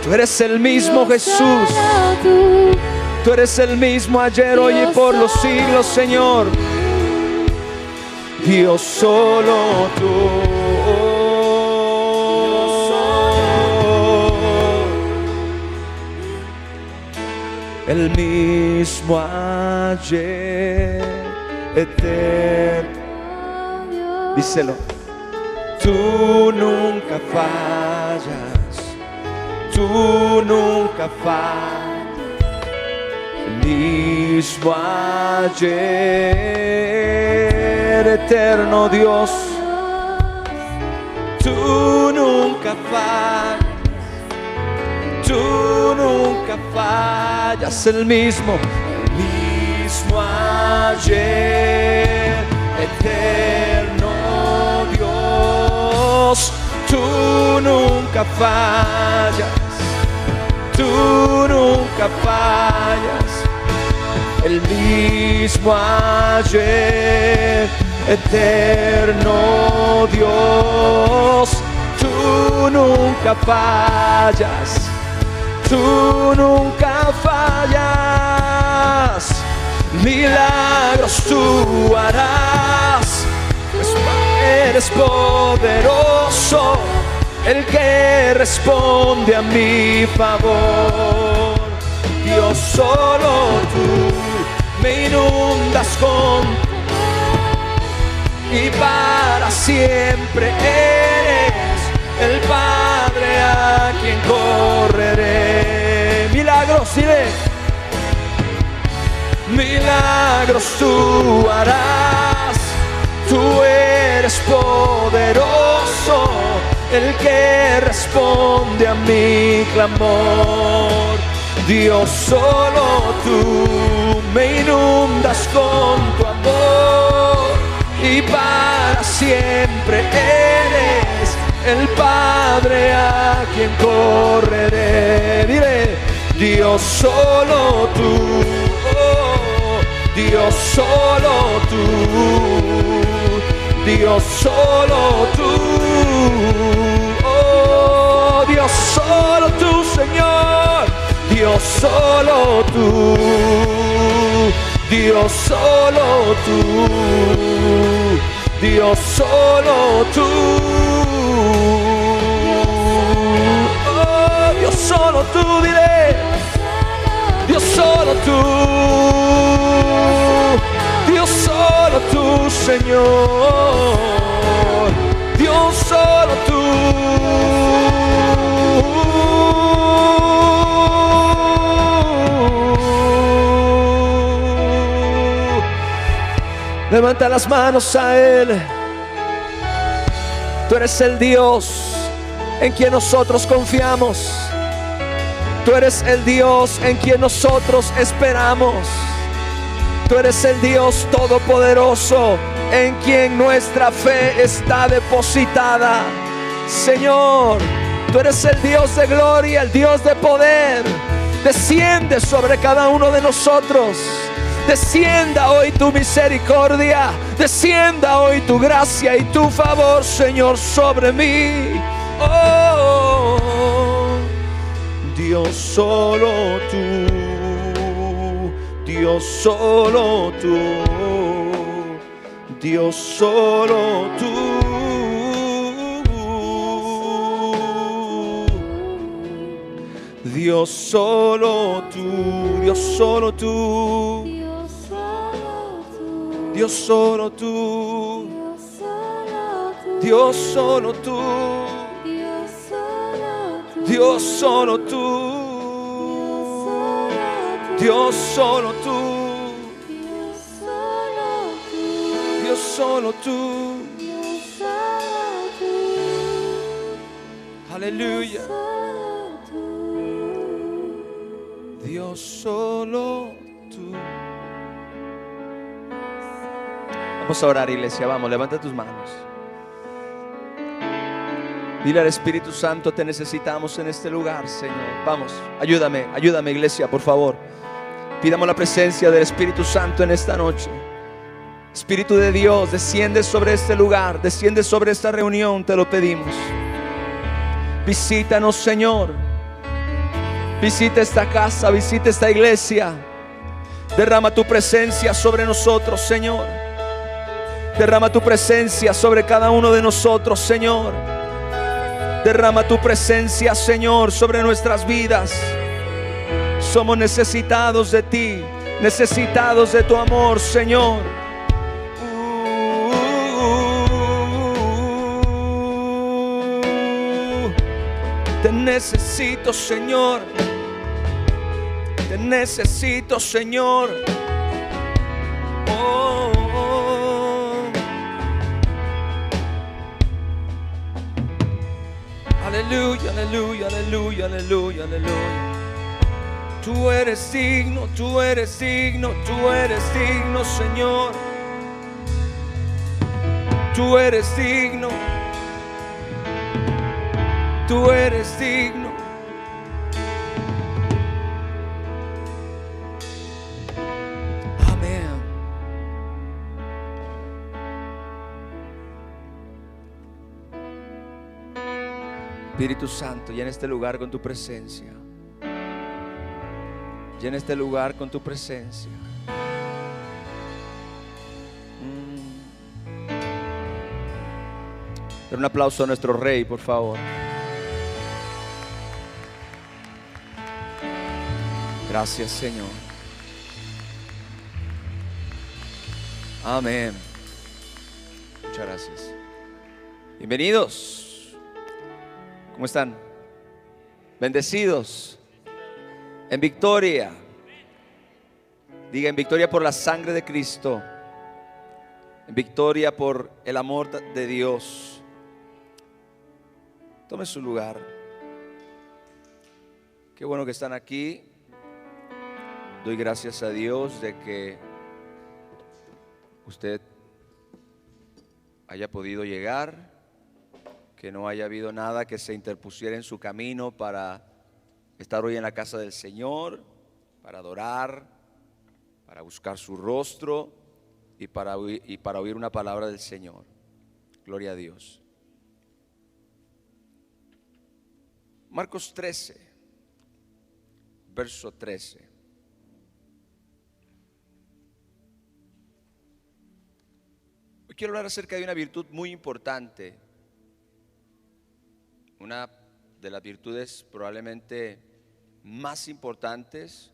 Tú eres el mismo Jesús. Tú eres el mismo ayer, hoy y por los siglos, Señor. Dios, solo tú. El mismo ayer, eterno. Díselo. Tú nunca fallas. Tú nunca fallas. El mismo ayer, eterno Dios. Tú nunca fallas. Tú nunca fallas. El mismo ayer, eterno Dios. Tú nunca fallas. Tú nunca fallas. El mismo ayer, eterno Dios. Tú nunca fallas. Tú nunca fallas. Milagros tú harás. Eres poderoso, el que responde a mi favor. Dios, solo tú me inundas con y para siempre eres el Padre a quien correré. Milagros, dile. Milagros tú harás. Tú eres poderoso, el que responde a mi clamor. Dios, solo tú me inundas con tu amor y para siempre eres el Padre a quien correré. Dile, Dios, solo tú, oh, Dios, solo tú, Dios, solo tú, oh, Dios, solo tú, Señor. Dios, solo tú, Dios, solo tú, Dios, solo tú, oh, Dios, solo tú, dile, Dios, solo tú, Dios, solo tú, Señor, Dios, solo tú. Levanta las manos a Él. Tú eres el Dios en quien nosotros confiamos. Tú eres el Dios en quien nosotros esperamos. Tú eres el Dios todopoderoso en quien nuestra fe está depositada. Señor, tú eres el Dios de gloria, el Dios de poder. Desciende sobre cada uno de nosotros. Descienda hoy tu misericordia, descienda hoy tu gracia y tu favor, Señor, sobre mí. Oh, Dios, solo tú, Dios, solo tú, Dios, solo tú. Dios, solo tú, Dios, solo tú. Dios, solo tú, Dios, solo tú, Dios, solo tú, Dios, solo tú, Dios, solo tú. Aleluya. Dios, solo tú. Vamos a orar, iglesia, vamos, levanta tus manos. Dile al Espíritu Santo, te necesitamos en este lugar, Señor. Vamos, ayúdame, ayúdame, iglesia, por favor. Pidamos la presencia del Espíritu Santo en esta noche. Espíritu de Dios, desciende sobre este lugar, desciende sobre esta reunión, te lo pedimos. Visítanos, Señor. Visita esta casa, visita esta iglesia. Derrama tu presencia sobre nosotros, Señor. Derrama tu presencia sobre cada uno de nosotros, Señor. Derrama tu presencia, Señor, sobre nuestras vidas. Somos necesitados de ti, necesitados de tu amor, Señor. Te necesito, Señor. Te necesito, Señor. Oh, oh. Aleluya, aleluya, aleluya, aleluya, aleluya. Tú eres digno, tú eres digno, tú eres digno, Señor. Tú eres digno. Tú eres digno. Amén. Espíritu Santo, llena este lugar con tu presencia. Llena este lugar con tu presencia. Dar un aplauso a nuestro Rey, por favor. Gracias, Señor. Amén. Muchas gracias. Bienvenidos. ¿Cómo están? Bendecidos. En victoria. Diga, en victoria por la sangre de Cristo. En victoria por el amor de Dios. Tome su lugar. Qué bueno que están aquí. Doy gracias a Dios de que usted haya podido llegar, que no haya habido nada que se interpusiera en su camino para estar hoy en la casa del Señor, para adorar, para buscar su rostro y para oír una palabra del Señor. Gloria a Dios. Marcos 13, verso 13. Hoy quiero hablar acerca de una virtud muy importante, una de las virtudes probablemente más importantes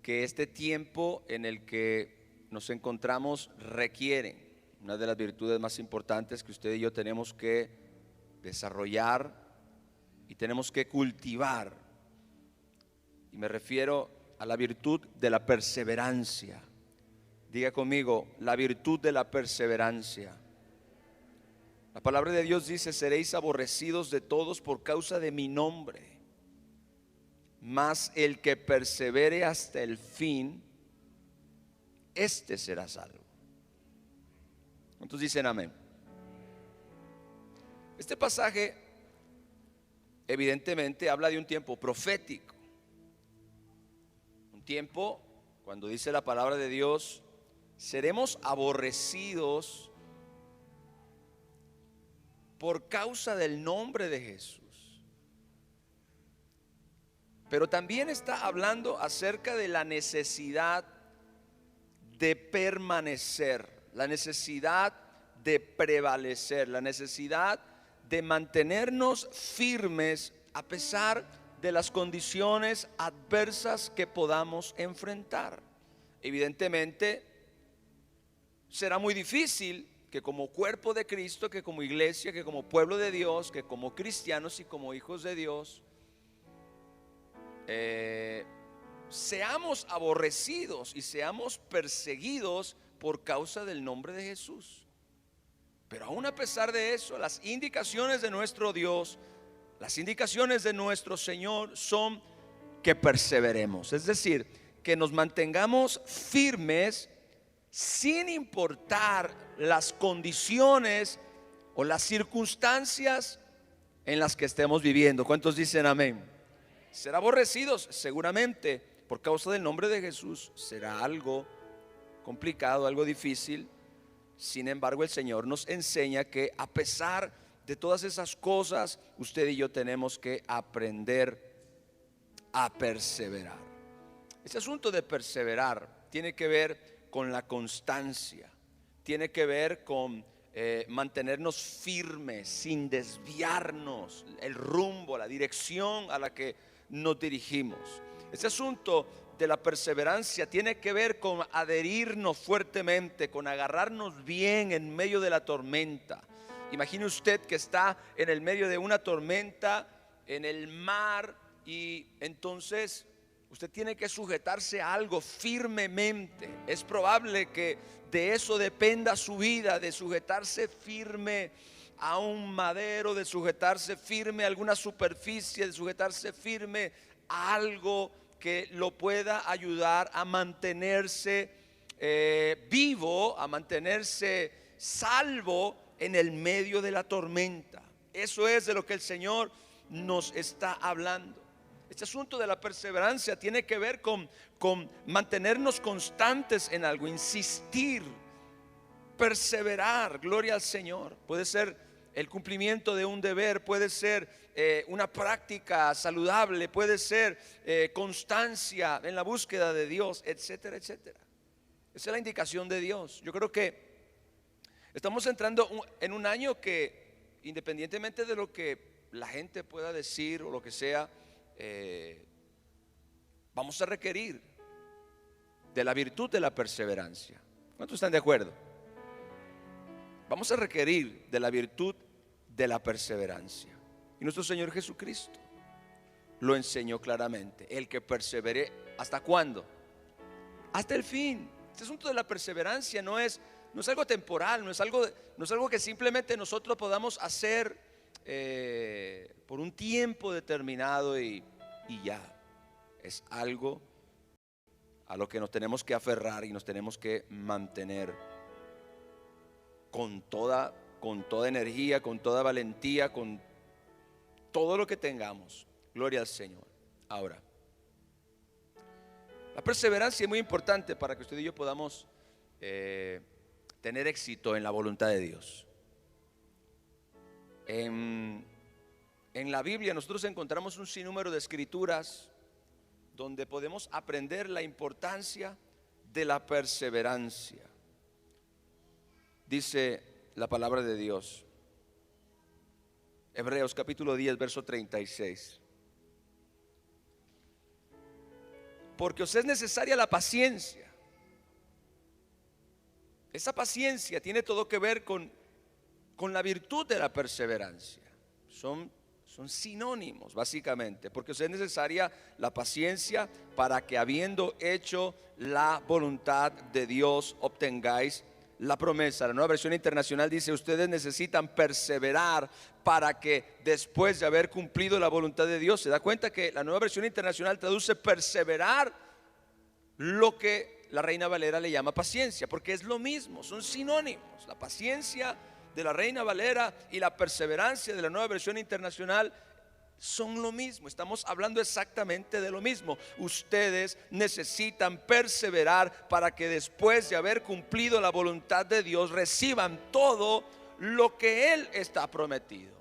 que este tiempo en el que nos encontramos requiere. Una de las virtudes más importantes que usted y yo tenemos que desarrollar y tenemos que cultivar. Y me refiero a la virtud de la perseverancia. Diga conmigo, la virtud de la perseverancia. La palabra de Dios dice: seréis aborrecidos de todos por causa de mi nombre, mas el que persevere hasta el fin, este será salvo. ¿Cuántos dicen amén? Este pasaje evidentemente habla de un tiempo profético. Un tiempo, cuando dice la palabra de Dios, seremos aborrecidos por causa del nombre de Jesús. Pero también está hablando acerca de la necesidad de permanecer, la necesidad de prevalecer, la necesidad de mantenernos firmes a pesar de las condiciones adversas que podamos enfrentar. Evidentemente, será muy difícil que como cuerpo de Cristo, que como iglesia, que como pueblo de Dios, que como cristianos y como hijos de Dios, seamos aborrecidos y seamos perseguidos por causa del nombre de Jesús. Pero aún a pesar de eso, las indicaciones de nuestro Dios, las indicaciones de nuestro Señor son que perseveremos, es decir, que nos mantengamos firmes sin importar las condiciones o las circunstancias en las que estemos viviendo. ¿Cuántos dicen amén? Ser aborrecidos seguramente por causa del nombre de Jesús será algo complicado, algo difícil. Sin embargo, el Señor nos enseña que a pesar de todas esas cosas, usted y yo tenemos que aprender a perseverar. Ese asunto de perseverar tiene que ver con la constancia, tiene que ver con mantenernos firmes sin desviarnos el rumbo, la dirección a la que nos dirigimos. Ese asunto de la perseverancia tiene que ver con adherirnos fuertemente, con agarrarnos bien en medio de la tormenta. Imagine usted que está en el medio de una tormenta en el mar, y entonces usted tiene que sujetarse a algo firmemente. Es probable que de eso dependa su vida, de sujetarse firme a un madero, de sujetarse firme a alguna superficie, de sujetarse firme a algo que lo pueda ayudar a mantenerse vivo, a mantenerse salvo en el medio de la tormenta. Eso es de lo que el Señor nos está hablando. Este asunto de la perseverancia tiene que ver con mantenernos constantes en algo, insistir, perseverar. Gloria al Señor. Puede ser el cumplimiento de un deber, puede ser una práctica saludable, puede ser constancia en la búsqueda de Dios, etcétera, etcétera. Esa es la indicación de Dios. Yo creo que estamos entrando en un año que, independientemente de lo que la gente pueda decir o lo que sea, vamos a requerir de la virtud de la perseverancia. ¿Cuántos están de acuerdo? Vamos a requerir de la virtud de la perseverancia. Y nuestro Señor Jesucristo lo enseñó claramente. El que persevere, ¿hasta cuándo? Hasta el fin. Este asunto de la perseverancia no es algo temporal, no es algo que simplemente nosotros podamos hacer por un tiempo determinado y ya. Es algo a lo que nos tenemos que aferrar y nos tenemos que mantener con toda energía, con toda valentía, con todo lo que tengamos. Gloria al Señor. Ahora, la perseverancia es muy importante para que usted y yo podamos tener éxito en la voluntad de Dios. En la Biblia nosotros encontramos un sinnúmero de escrituras donde podemos aprender la importancia de la perseverancia. Dice la palabra de Dios, Hebreos capítulo 10, verso 36. Porque os es necesaria la paciencia. Esa paciencia tiene todo que ver con la virtud de la perseverancia. Son sinónimos básicamente, porque os es necesaria la paciencia para que, habiendo hecho la voluntad de Dios, obtengáis la promesa. La Nueva Versión Internacional dice: ustedes necesitan perseverar para que, después de haber cumplido la voluntad de Dios. Se da cuenta que la Nueva Versión Internacional traduce perseverar lo que la Reina Valera le llama paciencia, porque es lo mismo, son sinónimos. La paciencia de la Reina Valera y la perseverancia de la Nueva Versión Internacional son lo mismo. Estamos hablando exactamente de lo mismo. Ustedes necesitan perseverar para que, después de haber cumplido la voluntad de Dios, reciban todo lo que Él está prometido.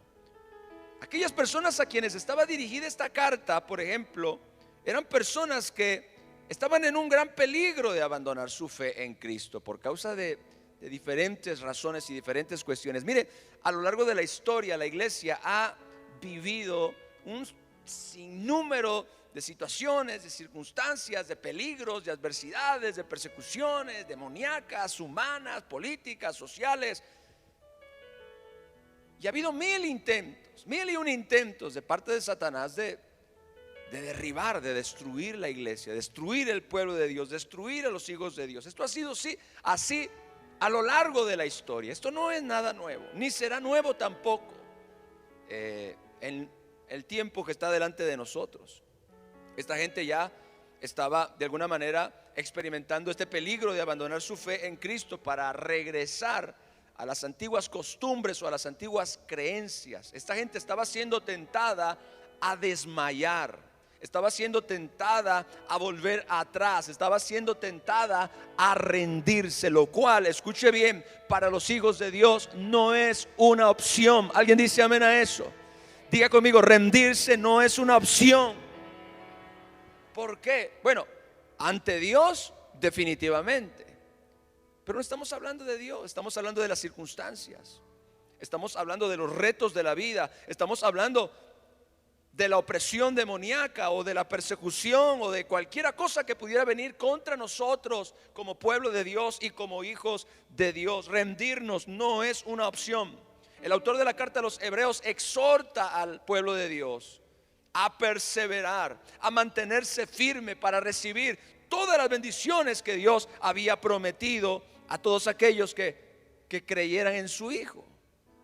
Aquellas personas a quienes estaba dirigida esta carta, por ejemplo, eran personas que estaban en un gran peligro de abandonar su fe en Cristo por causa de diferentes razones y diferentes cuestiones. Mire, a lo largo de la historia la iglesia ha vivido un sinnúmero de situaciones, de circunstancias, de peligros, de adversidades, de persecuciones demoníacas, humanas, políticas, sociales. Y ha habido mil y un intentos de parte de Satanás de derribar, de destruir la iglesia, destruir el pueblo de Dios, destruir a los hijos de Dios. Esto ha sido así a lo largo de la historia. Esto no es nada nuevo, ni será nuevo tampoco en el tiempo que está delante de nosotros. Esta gente ya estaba de alguna manera experimentando este peligro de abandonar su fe en Cristo para regresar a las antiguas costumbres o a las antiguas creencias. Esta gente estaba siendo tentada a desmayar. estaba siendo tentada a volver atrás, estaba siendo tentada a rendirse, lo cual, escuche bien, para los hijos de Dios no es una opción. ¿Alguien dice amén a eso? Diga conmigo, rendirse no es una opción. ¿Por qué? Bueno, ante Dios definitivamente, pero no estamos hablando de Dios, estamos hablando de las circunstancias, estamos hablando de los retos de la vida, estamos hablando de la opresión demoníaca o de la persecución o de cualquier cosa que pudiera venir contra nosotros como pueblo de Dios y como hijos de Dios. Rendirnos no es una opción. El autor de la carta a los Hebreos exhorta al pueblo de Dios a perseverar, a mantenerse firme para recibir todas las bendiciones que Dios había prometido a todos aquellos que creyeran en su Hijo.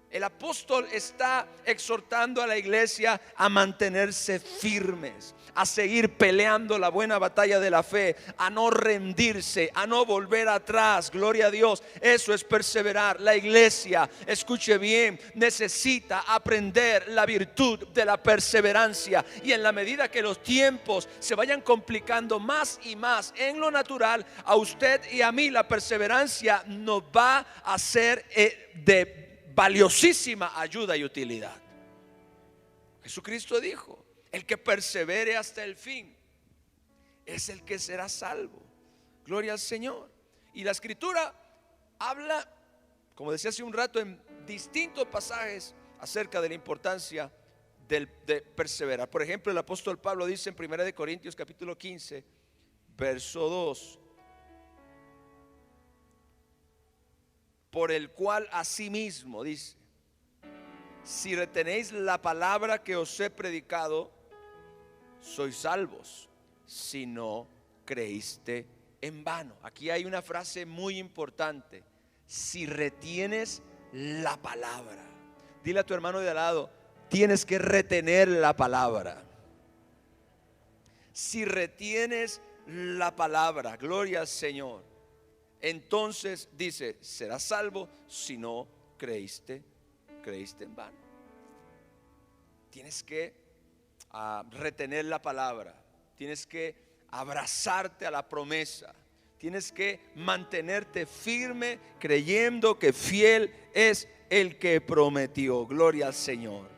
El apóstol está exhortando a la iglesia a mantenerse firmes, a seguir peleando la buena batalla de la fe, a no rendirse, a no volver atrás. Gloria a Dios, eso es perseverar. La iglesia, escuche bien, necesita aprender la virtud de la perseverancia. Y en la medida que los tiempos se vayan complicando más y más en lo natural, a usted y a mí la perseverancia nos va a ser de valiosísima ayuda y utilidad. Jesucristo dijo: el que persevere hasta el fin es el que será salvo. Gloria al Señor. Y la escritura habla, como decía hace un rato, en distintos pasajes acerca de la importancia de perseverar. Por ejemplo, el apóstol Pablo dice en 1 Corintios capítulo 15 verso 2: por el cual asimismo, dice, si retenéis la palabra que os he predicado, sois salvos, si no creíste en vano. Aquí hay una frase muy importante: si retienes la palabra. Dile a tu hermano de al lado: tienes que retener la palabra. Si retienes la palabra, gloria al Señor, entonces dice, serás salvo si no creíste en vano. Tienes que retener la palabra, tienes que abrazarte a la promesa, tienes que mantenerte firme creyendo que fiel es el que prometió. Gloria al Señor.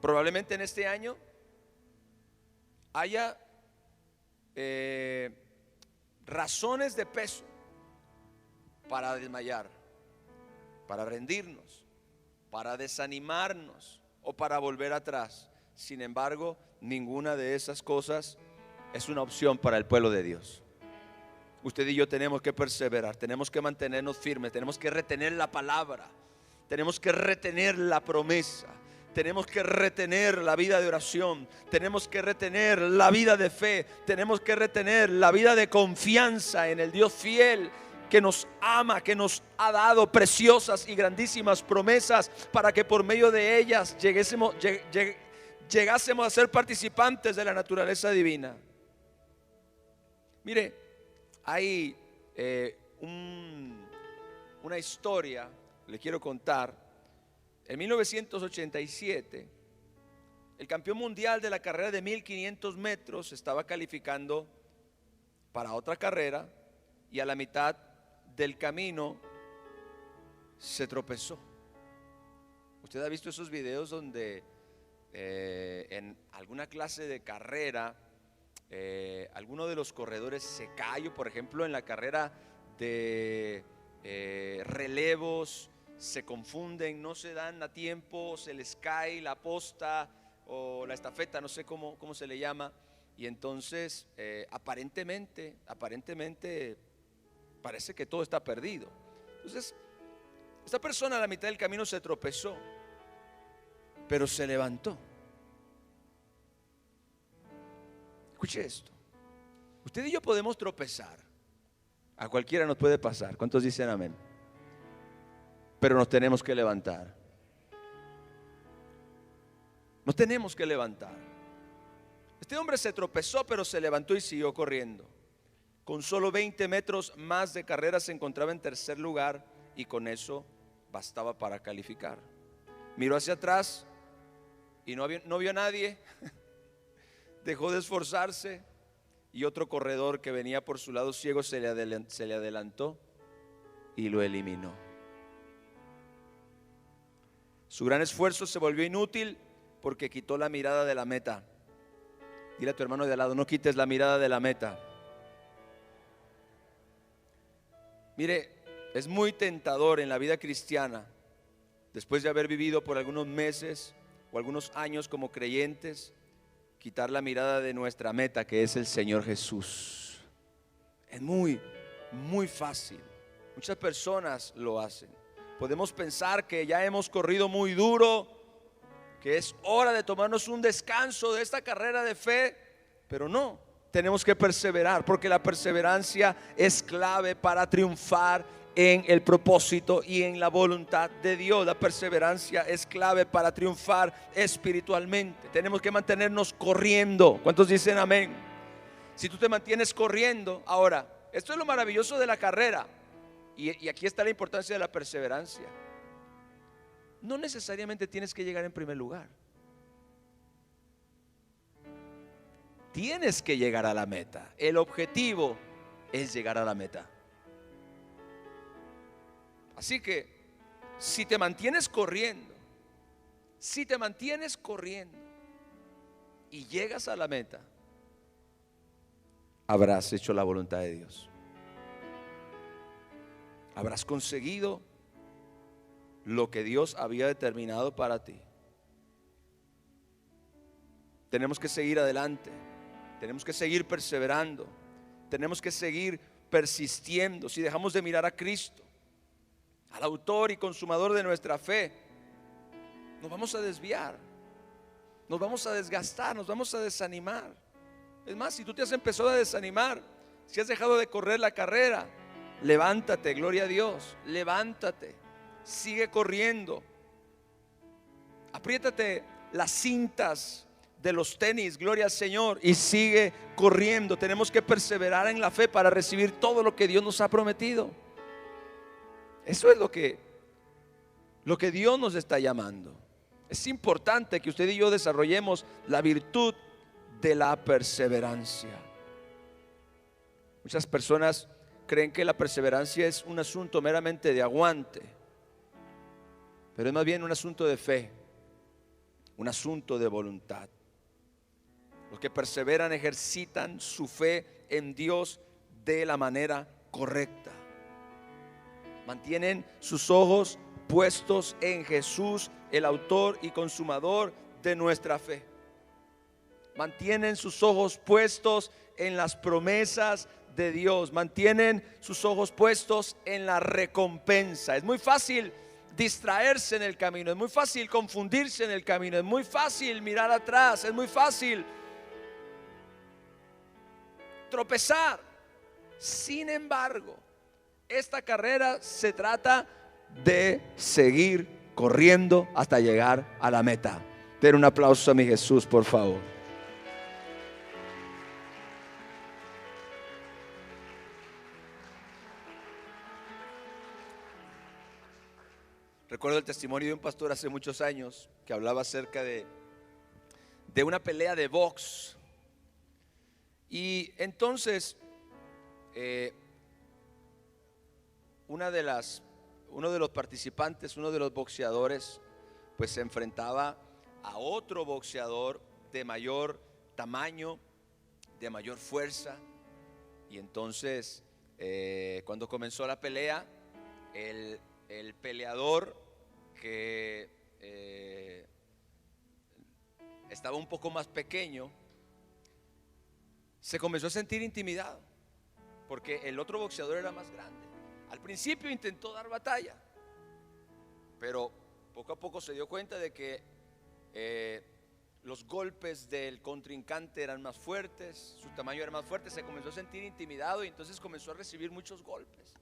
Probablemente en este año haya razones de peso para desmayar, para rendirnos, para desanimarnos o para volver atrás. Sin embargo, ninguna de esas cosas es una opción para el pueblo de Dios. Usted y yo tenemos que perseverar, tenemos que mantenernos firmes, tenemos que retener la palabra, tenemos que retener la promesa, tenemos que retener la vida de oración, tenemos que retener la vida de fe, tenemos que retener la vida de confianza en el Dios fiel que nos ama, que nos ha dado preciosas y grandísimas promesas para que por medio de ellas llegásemos a ser participantes de la naturaleza divina. Mire, hay una historia, le quiero contar. En 1987, el campeón mundial de la carrera de 1500 metros estaba calificando para otra carrera y a la mitad del camino se tropezó. Usted ha visto esos videos donde en alguna clase de carrera alguno de los corredores se cae, por ejemplo en la carrera de relevos, se confunden, no se dan a tiempo, se les cae la posta o la estafeta, no sé cómo se le llama, y entonces aparentemente parece que todo está perdido. Entonces esta persona a la mitad del camino se tropezó, pero se levantó. Escuche esto: usted y yo podemos tropezar, a cualquiera nos puede pasar. ¿Cuántos dicen amén? Pero nos tenemos que levantar. Nos tenemos que levantar. Este hombre se tropezó, pero se levantó y siguió corriendo. Con solo 20 metros más de carrera se encontraba en tercer lugar y con eso bastaba para calificar. Miró hacia atrás y no vio a nadie. dejó de esforzarse y otro corredor que venía por su lado ciego se le adelantó y lo eliminó. Su gran esfuerzo se volvió inútil porque quitó la mirada de la meta. Dile a tu hermano de al lado: no quites la mirada de la meta. Mire, es muy tentador en la vida cristiana, después de haber vivido por algunos meses o algunos años como creyentes, quitar la mirada de nuestra meta, que es el Señor Jesús. Es muy fácil. Muchas personas lo hacen. Podemos pensar que ya hemos corrido muy duro, que es hora de tomarnos un descanso de esta carrera de fe, pero no, tenemos que perseverar, porque la perseverancia es clave para triunfar en el propósito y en la voluntad de Dios. La perseverancia es clave para triunfar espiritualmente. Tenemos que mantenernos corriendo. ¿Cuántos dicen amén? Si tú te mantienes corriendo, ahora, esto es lo maravilloso de la carrera, y aquí está la importancia de la perseverancia. No necesariamente tienes que llegar en primer lugar. Tienes que llegar a la meta. El objetivo es llegar a la meta. Así que si te mantienes corriendo, y llegas a la meta, habrás hecho la voluntad de Dios. Habrás conseguido lo que Dios había determinado para ti. Tenemos que seguir adelante, tenemos que seguir perseverando, tenemos que seguir persistiendo. Si dejamos de mirar a Cristo, al autor y consumador de nuestra fe, nos vamos a desviar, nos vamos a desgastar, nos vamos a desanimar. Es más, si tú te has empezado a desanimar, si has dejado de correr la carrera, levántate, gloria a Dios, levántate, sigue corriendo, apriétate las cintas de los tenis, gloria al Señor, y sigue corriendo. Tenemos que perseverar en la fe para recibir todo lo que Dios nos ha prometido. Eso es lo que Dios nos está llamando. Es importante que usted y yo desarrollemos la virtud de la perseverancia. Muchas personas creen que la perseverancia es un asunto meramente de aguante, pero es más bien un asunto de fe, un asunto de voluntad. Los que perseveran ejercitan su fe en Dios de la manera correcta. Mantienen sus ojos puestos en Jesús, el autor y consumador de nuestra fe. Mantienen sus ojos puestos en las promesas de Dios. Mantienen sus ojos puestos en la recompensa. Es muy fácil distraerse en el camino, es muy fácil confundirse en el camino, es muy fácil mirar atrás, es muy fácil tropezar. Sin embargo, esta carrera se trata de seguir corriendo hasta llegar a la meta. Den un aplauso a mi Jesús, por favor. Recuerdo el testimonio de un pastor hace muchos años que hablaba acerca de una pelea de box. Y entonces uno de los participantes, uno de los boxeadores, pues se enfrentaba a otro boxeador de mayor tamaño, de mayor fuerza. Y entonces cuando comenzó la pelea, el peleador que estaba un poco más pequeño se comenzó a sentir intimidado porque el otro boxeador era más grande. Al principio intentó dar batalla, pero poco a poco se dio cuenta de que los golpes del contrincante eran más fuertes, su tamaño era más fuerte. Se comenzó a sentir intimidado y entonces comenzó a recibir muchos golpes.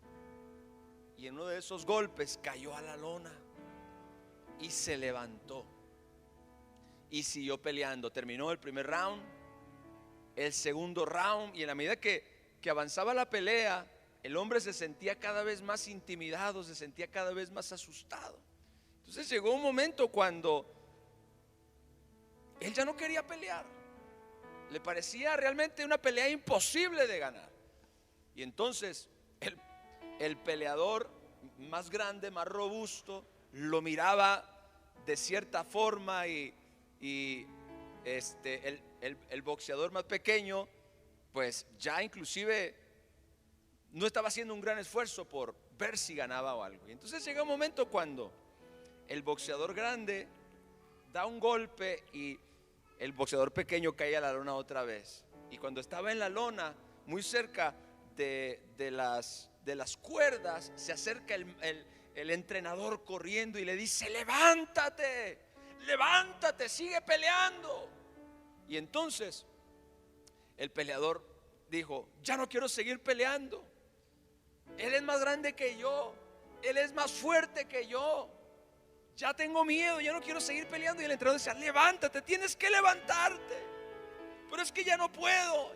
Y en uno de esos golpes cayó a la lona y se levantó y siguió peleando. Terminó el primer round, el segundo round, y en la medida que avanzaba la pelea, el hombre se sentía cada vez más intimidado, se sentía cada vez más asustado. Entonces llegó un momento cuando él ya no quería pelear. Le parecía realmente una pelea imposible de ganar. Y entonces el peleador más grande, más robusto, lo miraba de cierta forma y el boxeador más pequeño, pues ya inclusive no estaba haciendo un gran esfuerzo por ver si ganaba o algo. Y entonces llega un momento cuando el boxeador grande da un golpe y el boxeador pequeño cae a la lona otra vez. Y cuando estaba en la lona, muy cerca de las cuerdas, se acerca el entrenador corriendo y le dice: levántate, levántate, sigue peleando. Y entonces el peleador dijo: ya no quiero seguir peleando. Él es más grande que yo, él es más fuerte que yo. Ya tengo miedo, ya no quiero seguir peleando. Y el entrenador decía: levántate, tienes que levantarte. Pero es que ya no puedo,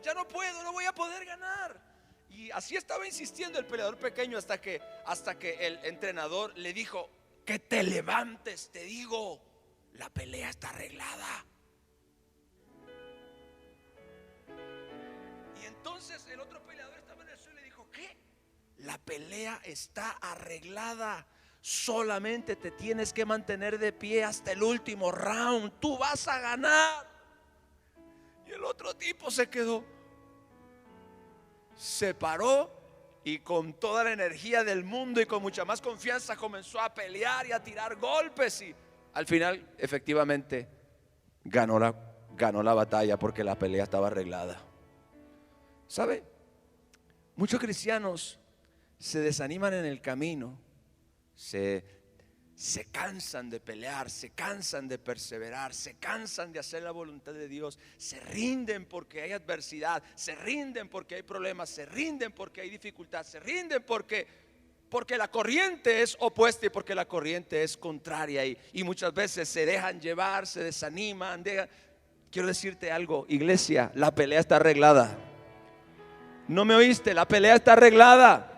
no voy a poder ganar. Y así estaba insistiendo el peleador pequeño hasta que el entrenador le dijo: que te levantes, te digo, la pelea está arreglada. Y entonces el otro peleador estaba en el suelo y le dijo: ¿qué? La pelea está arreglada. Solamente te tienes que mantener de pie hasta el último round. Tú vas a ganar. Y el otro tipo se quedó, se paró y con toda la energía del mundo y con mucha más confianza comenzó a pelear y a tirar golpes. Y al final efectivamente ganó la batalla, porque la pelea estaba arreglada. ¿Sabe? Muchos cristianos se desaniman en el camino. Se cansan de pelear, se cansan de perseverar, se cansan de hacer la voluntad de Dios, se rinden porque hay adversidad, se rinden porque hay problemas, se rinden porque hay dificultad, se rinden porque la corriente es opuesta y porque la corriente es contraria, y muchas veces se dejan llevar, se desaniman. Quiero decirte algo, iglesia: la pelea está arreglada. ¿No me oíste? La pelea está arreglada.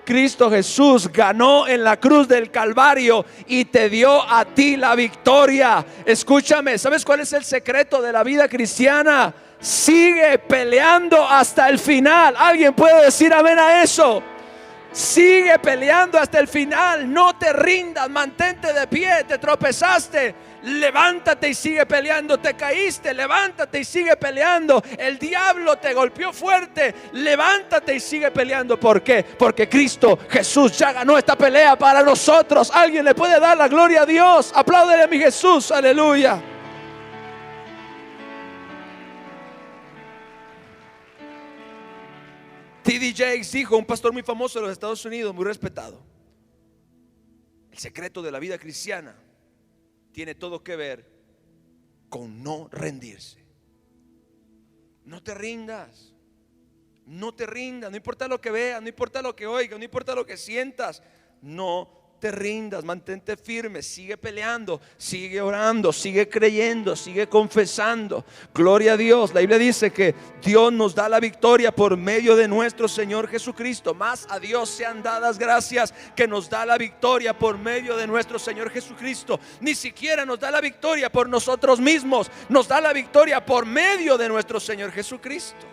Cristo Jesús ganó en la cruz del Calvario y te dio a ti la victoria. Escúchame, ¿sabes cuál es el secreto de la vida cristiana? Sigue peleando hasta el final. ¿Alguien puede decir amén a eso? Sigue peleando hasta el final. No te rindas, mantente de pie. Te tropezaste, levántate y sigue peleando. Te caíste, levántate y sigue peleando. El diablo te golpeó fuerte, levántate y sigue peleando. ¿Por qué? Porque Cristo Jesús ya ganó esta pelea para nosotros. ¿Alguien le puede dar la gloria a Dios? Apláudele a mi Jesús, aleluya. T.D. Jakes dijo, un pastor muy famoso de los Estados Unidos, muy respetado: el secreto de la vida cristiana tiene todo que ver con no rendirse. No te rindas, no te rindas, no importa lo que veas, no importa lo que oigas, no importa lo que sientas. No te rindas, mantente firme, sigue peleando, sigue orando, sigue creyendo, sigue confesando. Gloria a Dios. La Biblia dice que Dios nos da la victoria por medio de nuestro Señor Jesucristo. Más a Dios sean dadas gracias que nos da la victoria por medio de nuestro Señor Jesucristo. Ni siquiera nos da la victoria por nosotros mismos, nos da la victoria por medio de nuestro Señor Jesucristo.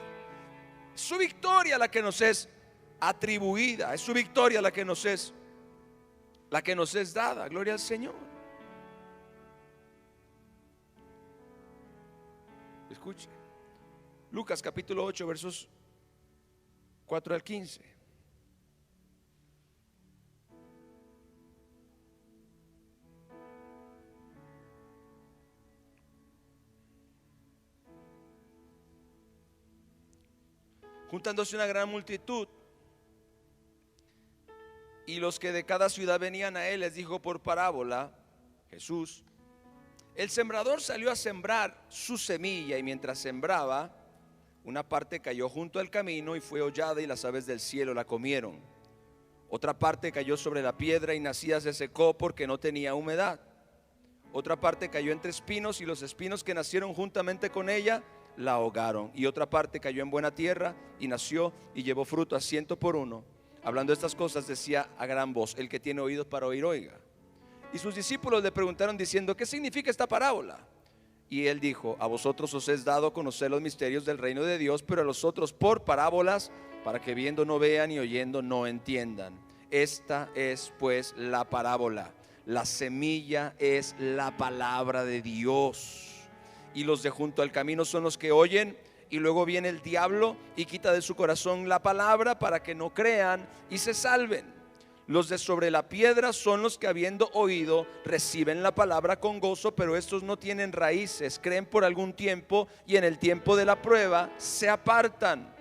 Es su victoria la que nos es atribuida, es su victoria la que nos es dada. Gloria al Señor. Escuche, Lucas capítulo 8 versos 4 al 15. Juntándose una gran multitud, y los que de cada ciudad venían a él, les dijo por parábola Jesús: el sembrador salió a sembrar su semilla, y mientras sembraba, una parte cayó junto al camino y fue hollada, y las aves del cielo la comieron. Otra parte cayó sobre la piedra y nacida se secó porque no tenía humedad. Otra parte cayó entre espinos, y los espinos que nacieron juntamente con ella la ahogaron. Y otra parte cayó en buena tierra y nació y llevó fruto a 100 por uno. Hablando de estas cosas, decía a gran voz: el que tiene oídos para oír, oiga. Y sus discípulos le preguntaron diciendo: ¿qué significa esta parábola? Y él dijo: a vosotros os es dado conocer los misterios del reino de Dios, pero a los otros por parábolas, para que viendo no vean y oyendo no entiendan. Esta es pues la parábola. La semilla es la palabra de Dios. Y los de junto al camino son los que oyen, y luego viene el diablo y quita de su corazón la palabra para que no crean y se salven. Los de sobre la piedra son los que, habiendo oído, reciben la palabra con gozo, pero estos no tienen raíces, creen por algún tiempo y en el tiempo de la prueba se apartan.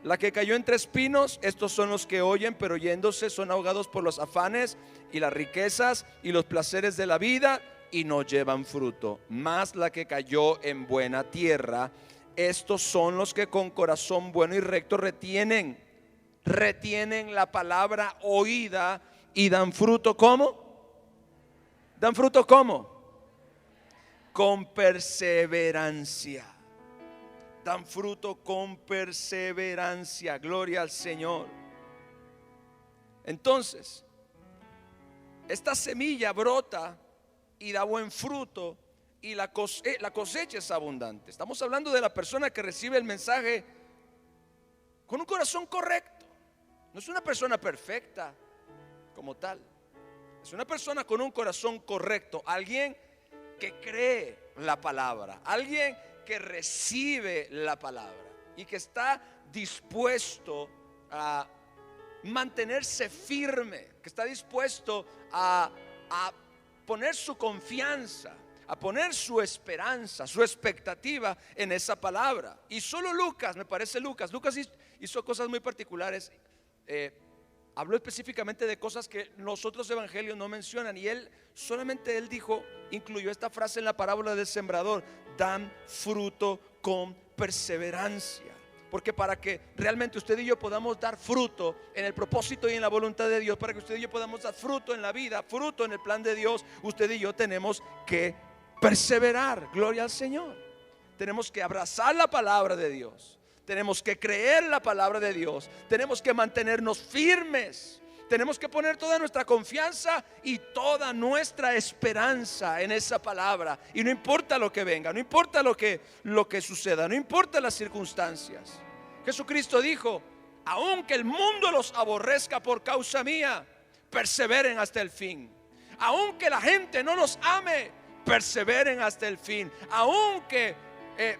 La que cayó entre espinos, estos son los que oyen, pero yéndose son ahogados por los afanes y las riquezas y los placeres de la vida, y no llevan fruto. Mas la que cayó en buena tierra, estos son los que con corazón bueno y recto retienen la palabra oída y dan fruto. ¿Cómo? ¿Dan fruto cómo? Con perseverancia. Dan fruto con perseverancia. Gloria al Señor. Entonces, esta semilla brota y da buen fruto, y la cosecha es abundante. Estamos hablando de la persona que recibe el mensaje con un corazón correcto. No es una persona perfecta como tal, es una persona con un corazón correcto, alguien que cree la palabra, alguien que recibe la palabra y que está dispuesto a mantenerse firme, que está dispuesto a poner su confianza, a poner su esperanza, su expectativa en esa palabra. Y solo Lucas, me parece Lucas hizo cosas muy particulares. Habló específicamente de cosas que los otros evangelios no mencionan, y solamente él incluyó esta frase en la parábola del sembrador: dan fruto con perseverancia. Porque para que realmente usted y yo podamos dar fruto en el propósito y en la voluntad de Dios, para que usted y yo podamos dar fruto en la vida, fruto en el plan de Dios, usted y yo tenemos que perseverar. Gloria al Señor. Tenemos que abrazar la palabra de Dios, tenemos que creer la palabra de Dios, tenemos que mantenernos firmes, tenemos que poner toda nuestra confianza y toda nuestra esperanza en esa palabra. Y no importa lo que venga, no importa lo que suceda, no importa las circunstancias. Jesucristo dijo: aunque el mundo los aborrezca por causa mía, perseveren hasta el fin. Aunque la gente no los ame, perseveren hasta el fin. Aunque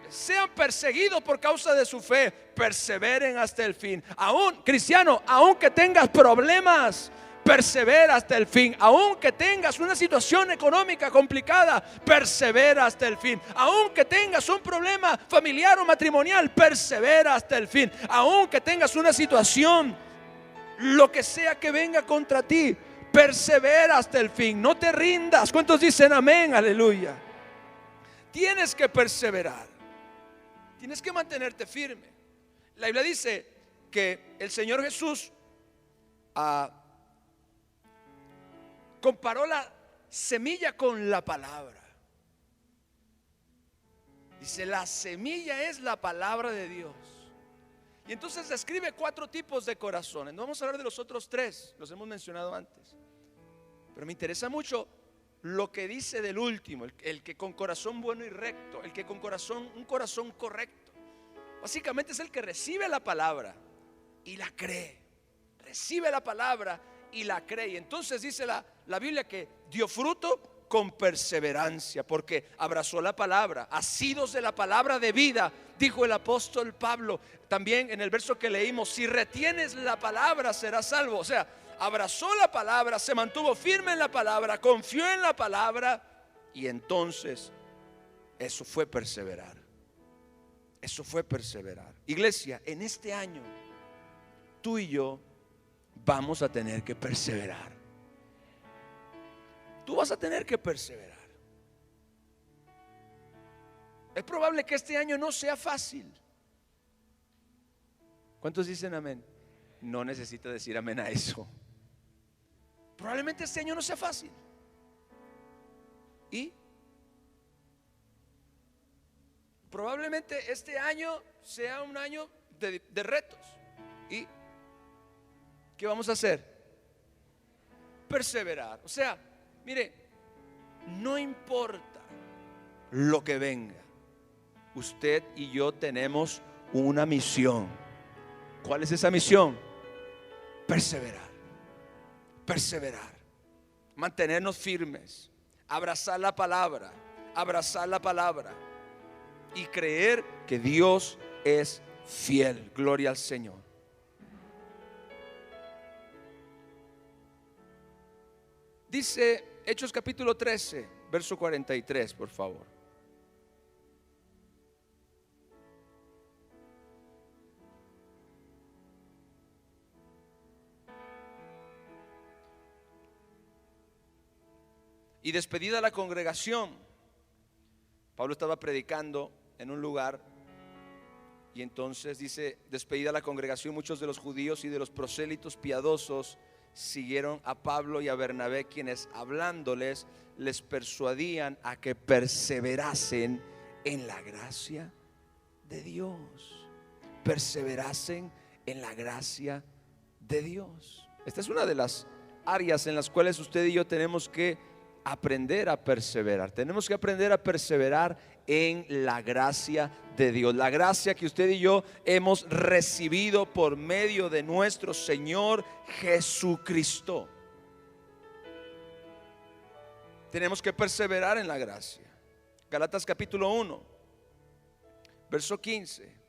sean perseguidos por causa de su fe, perseveren hasta el fin. Aún, cristiano, aunque tengas problemas, persevera hasta el fin. Aunque tengas una situación económica complicada, persevera hasta el fin. Aunque tengas un problema familiar o matrimonial, persevera hasta el fin. Aunque tengas una situación, lo que sea que venga contra ti, persevera hasta el fin. No te rindas. ¿Cuántos dicen amén? Aleluya. Tienes que perseverar, tienes que mantenerte firme. La Biblia dice que el Señor Jesús comparó la semilla con la palabra. Dice: la semilla es la palabra de Dios. Y entonces describe 4 tipos de corazones. No vamos a hablar de los otros 3, los hemos mencionado antes, pero me interesa mucho lo que dice del último, el que con corazón bueno y recto, el que con un corazón correcto. Básicamente es el que recibe la palabra y la cree. Recibe la palabra y la cree. Y entonces dice la Biblia que dio fruto con perseverancia, porque abrazó la palabra, asidos de la palabra de vida, dijo el apóstol Pablo. También en el verso que leímos: si retienes la palabra serás salvo. O sea, abrazó la palabra, se mantuvo firme en la palabra, confió en la palabra, y entonces eso fue perseverar. Eso fue perseverar. Iglesia, en este año tú y yo vamos a tener que perseverar. Tú vas a tener que perseverar. Es probable que este año no sea fácil. ¿Cuántos dicen amén? No necesita decir amén a eso. Probablemente este año no sea fácil. Y probablemente este año sea un año de retos. ¿Y qué vamos a hacer? Perseverar. O sea, mire, no importa lo que venga. Usted y yo tenemos una misión. ¿Cuál es esa misión? Perseverar, perseverar, mantenernos firmes, abrazar la palabra y creer que Dios es fiel. Gloria al Señor. Dice Hechos capítulo 13, verso 43, por favor. Y despedida la congregación, Pablo estaba predicando en un lugar, y entonces dice: despedida la congregación, muchos de los judíos y de los prosélitos piadosos siguieron a Pablo y a Bernabé, quienes hablándoles les persuadían a que perseverasen en la gracia de Dios. Perseverasen en la gracia de Dios. Esta es una de las áreas en las cuales usted y yo tenemos que aprender a perseverar. Tenemos que aprender a perseverar en la gracia de Dios. La gracia que usted y yo hemos recibido por medio de nuestro Señor Jesucristo. Tenemos que perseverar en la gracia. Gálatas capítulo 1, verso 15.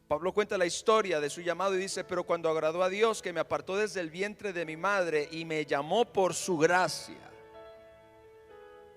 Pablo cuenta la historia de su llamado y dice: pero cuando agradó a Dios, que me apartó desde el vientre de mi madre y me llamó por su gracia,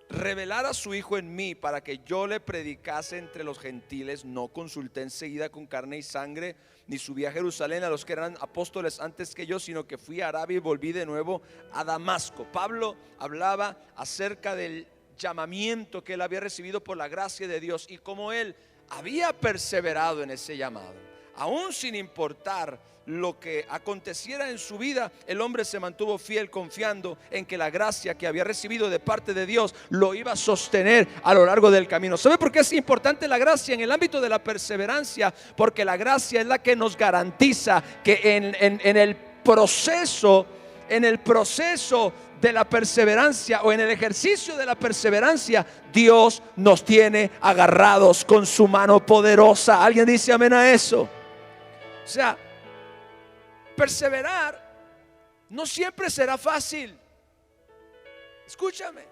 revelar a su Hijo en mí para que yo le predicase entre los gentiles, no consulté enseguida con carne y sangre, ni subí a Jerusalén a los que eran apóstoles antes que yo, sino que fui a Arabia y volví de nuevo a Damasco. Pablo hablaba acerca del llamamiento que él había recibido por la gracia de Dios y cómo él había perseverado en ese llamado. Aún sin importar lo que aconteciera en su vida, el hombre se mantuvo fiel, confiando en que la gracia que había recibido de parte de Dios lo iba a sostener a lo largo del camino. ¿Sabe por qué es importante la gracia en el ámbito de la perseverancia? Porque la gracia es la que nos garantiza que en el proceso de la perseverancia, o en el ejercicio de la perseverancia, Dios nos tiene agarrados con su mano poderosa. ¿Alguien dice amén a eso? O sea, perseverar no siempre será fácil. Escúchame,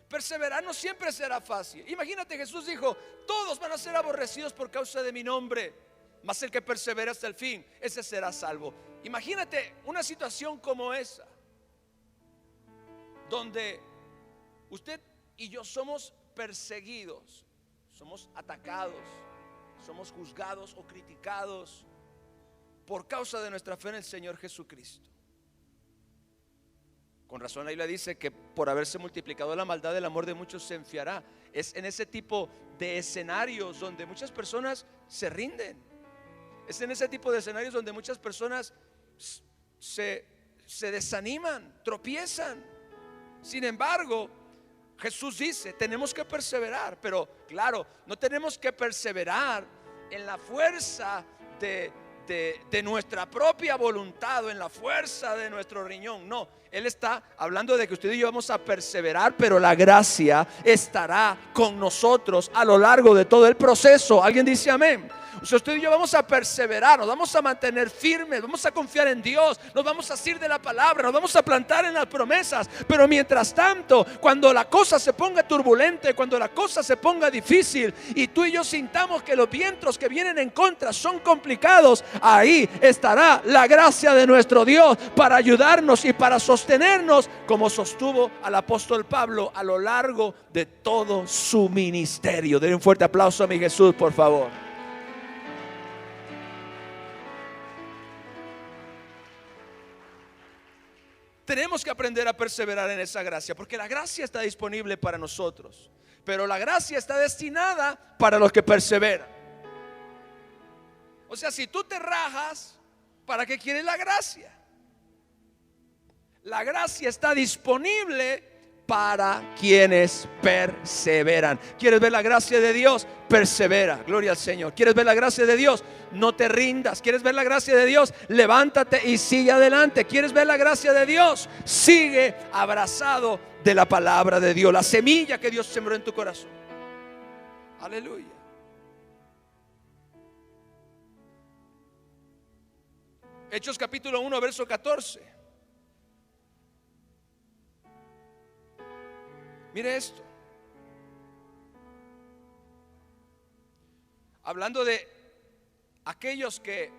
perseverar no siempre será fácil. Imagínate, Jesús dijo: todos van a ser aborrecidos por causa de mi nombre, mas el que persevera hasta el fin, ese será salvo. Imagínate una situación como esa, donde usted y yo somos perseguidos, somos atacados, somos juzgados o criticados por causa de nuestra fe en el Señor Jesucristo. Con razón la Biblia dice que por haberse multiplicado la maldad, el amor de muchos se enfriará. Es en ese tipo de escenarios donde muchas personas se rinden. Es en ese tipo de escenarios donde muchas personas se desaniman, tropiezan. Sin embargo, Jesús dice: tenemos que perseverar, pero claro, no tenemos que perseverar en la fuerza de nuestra propia voluntad o en la fuerza de nuestro riñón. No, Él está hablando de que usted y yo vamos a perseverar, pero la gracia estará con nosotros a lo largo de todo el proceso. ¿Alguien dice amén? O sea, usted y yo vamos a perseverar, nos vamos a mantener firmes, vamos a confiar en Dios, nos vamos a asir de la palabra, nos vamos a plantar en las promesas. Pero mientras tanto, cuando la cosa se ponga turbulenta, cuando la cosa se ponga difícil y tú y yo sintamos que los vientos que vienen en contra son complicados, ahí estará la gracia de nuestro Dios para ayudarnos y para sostenernos, como sostuvo al apóstol Pablo a lo largo de todo su ministerio. Denle un fuerte aplauso a mi Jesús, por favor. Tenemos que aprender a perseverar en esa gracia, porque la gracia está disponible para nosotros, pero la gracia está destinada para los que perseveran. O sea, si tú te rajas, ¿para qué quieres la gracia? La gracia está disponible para quienes perseveran. ¿Quieres ver la gracia de Dios? Persevera, gloria al Señor. ¿Quieres ver la gracia de Dios? No te rindas. ¿Quieres ver la gracia de Dios? Levántate y sigue adelante. ¿Quieres ver la gracia de Dios? Sigue abrazado de la palabra de Dios, la semilla que Dios sembró en tu corazón. Aleluya. Hechos capítulo 1, verso 14. Mire esto. Hablando de aquellos que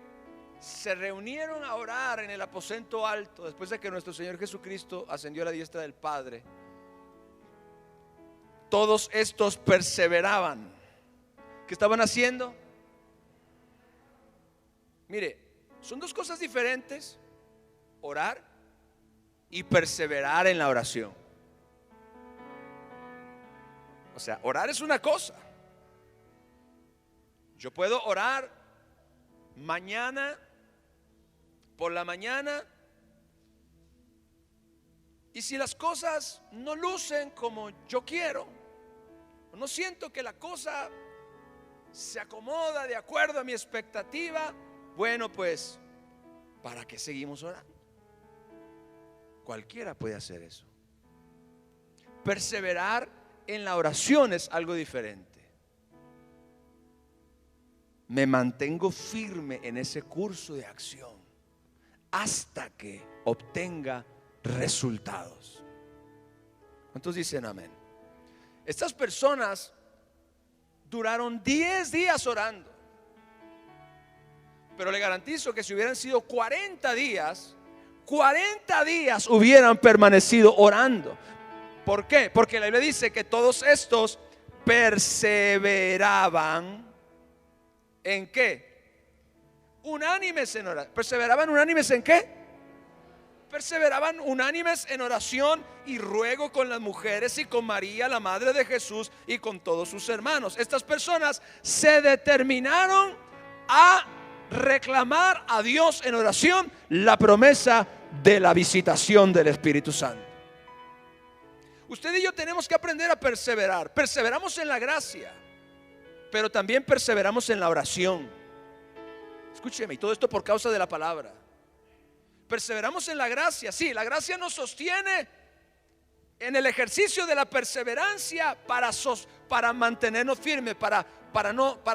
se reunieron a orar en el aposento alto después de que nuestro Señor Jesucristo ascendió a la diestra del Padre. Todos estos perseveraban. ¿Qué estaban haciendo? Mire, son dos cosas diferentes: orar y perseverar en la oración. O sea, orar es una cosa. Yo puedo orar mañana, por la mañana, y si las cosas no lucen como yo quiero, no siento que la cosa se acomoda de acuerdo a mi expectativa, bueno, pues, ¿para qué seguimos orando? Cualquiera puede hacer eso. Perseverar en la oración es algo diferente. Me mantengo firme en ese curso de acción hasta que obtenga resultados. ¿Cuántos dicen amén? Estas personas duraron 10 días orando, pero le garantizo que si hubieran sido 40 días hubieran permanecido orando. ¿Por qué? Porque la Biblia dice que todos estos perseveraban. ¿En qué? Unánimes en oración. ¿Perseveraban unánimes en qué? Perseveraban unánimes en oración y ruego con las mujeres y con María, la madre de Jesús, y con todos sus hermanos. Estas personas se determinaron a reclamar a Dios en oración la promesa de la visitación del Espíritu Santo. Usted y yo tenemos que aprender a perseverar. Perseveramos en la gracia, pero también perseveramos en la oración. Escúcheme, y todo esto por causa de la palabra. Perseveramos en la gracia. Sí, la gracia nos sostiene en el ejercicio de la perseverancia para mantenernos firmes, para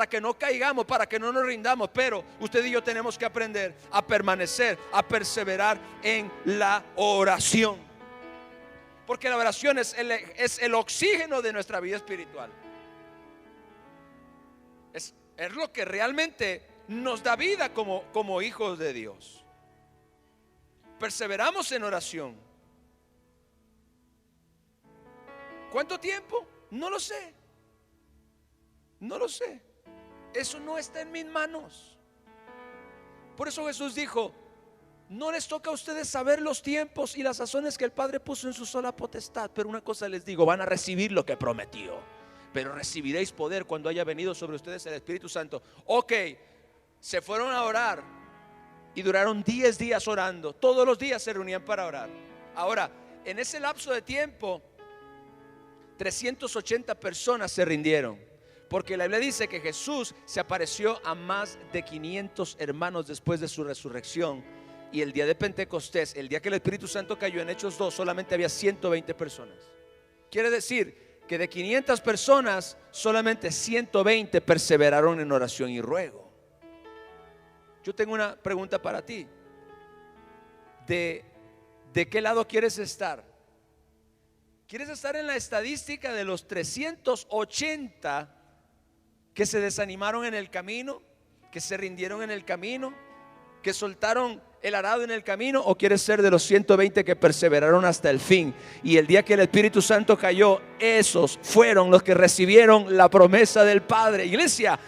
que no caigamos, para que no nos rindamos. Pero usted y yo tenemos que aprender a permanecer, a perseverar en la oración, porque la oración es el oxígeno de nuestra vida espiritual. Es lo que realmente nos da vida como hijos de Dios. Perseveramos en oración. ¿Cuánto tiempo? No lo sé. No lo sé. Eso no está en mis manos. Por eso Jesús dijo: no les toca a ustedes saber los tiempos y las sazones que el Padre puso en su sola potestad. Pero una cosa les digo: van a recibir lo que prometió. Pero recibiréis poder cuando haya venido sobre ustedes el Espíritu Santo. Ok, se fueron a orar y duraron 10 días orando. Todos los días se reunían para orar. Ahora, en ese lapso de tiempo, 380 personas se rindieron, porque la Biblia dice que Jesús se apareció a más de 500 hermanos después de su resurrección. Y el día de Pentecostés, el día que el Espíritu Santo cayó, en Hechos 2, solamente había 120 personas. Quiere decir que de 500 personas, solamente 120 perseveraron en oración y ruego. Yo tengo una pregunta para ti. ¿De qué lado quieres estar? ¿Quieres estar en la estadística de los 380 que se desanimaron en el camino, que se rindieron en el camino, que soltaron el arado en el camino? ¿O quieres ser de los 120 que perseveraron hasta el fin? Y el día que el Espíritu Santo cayó, esos fueron los que recibieron la promesa del Padre. Iglesia,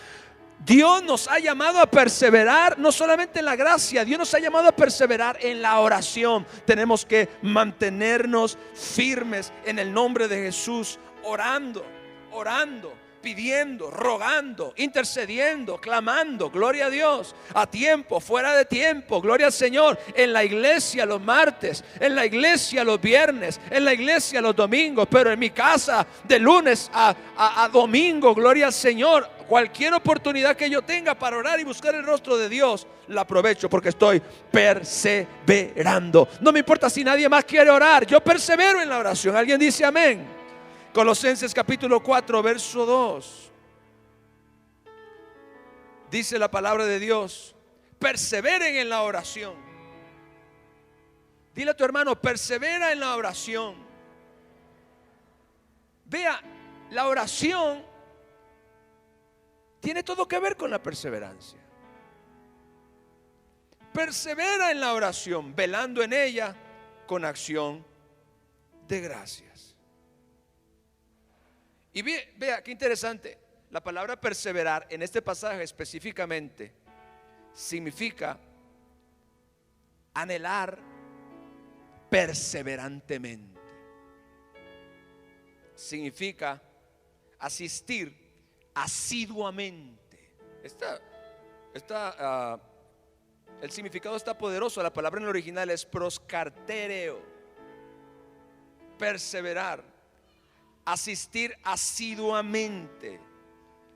Dios nos ha llamado a perseverar no solamente en la gracia, Dios nos ha llamado a perseverar en la oración. Tenemos que mantenernos firmes en el nombre de Jesús, orando, pidiendo, rogando, intercediendo, clamando, gloria a Dios, a tiempo, fuera de tiempo, gloria al Señor, en la iglesia los martes, en la iglesia los viernes, en la iglesia los domingos, pero en mi casa de lunes a domingo, gloria al Señor. Cualquier oportunidad que yo tenga para orar y buscar el rostro de Dios, la aprovecho porque estoy perseverando. No me importa si nadie más quiere orar, yo persevero en la oración. ¿Alguien dice amén? Colosenses capítulo 4, verso 2. Dice la palabra de Dios: perseveren en la oración. Dile a tu hermano: persevera en la oración. Vea, la oración tiene todo que ver con la perseverancia. Persevera en la oración, velando en ella con acción de gracias. Y vea qué interesante. La palabra perseverar en este pasaje específicamente significa anhelar perseverantemente. Significa asistir asiduamente. El significado está poderoso. La palabra en el original es proscartereo. Perseverar, asistir asiduamente,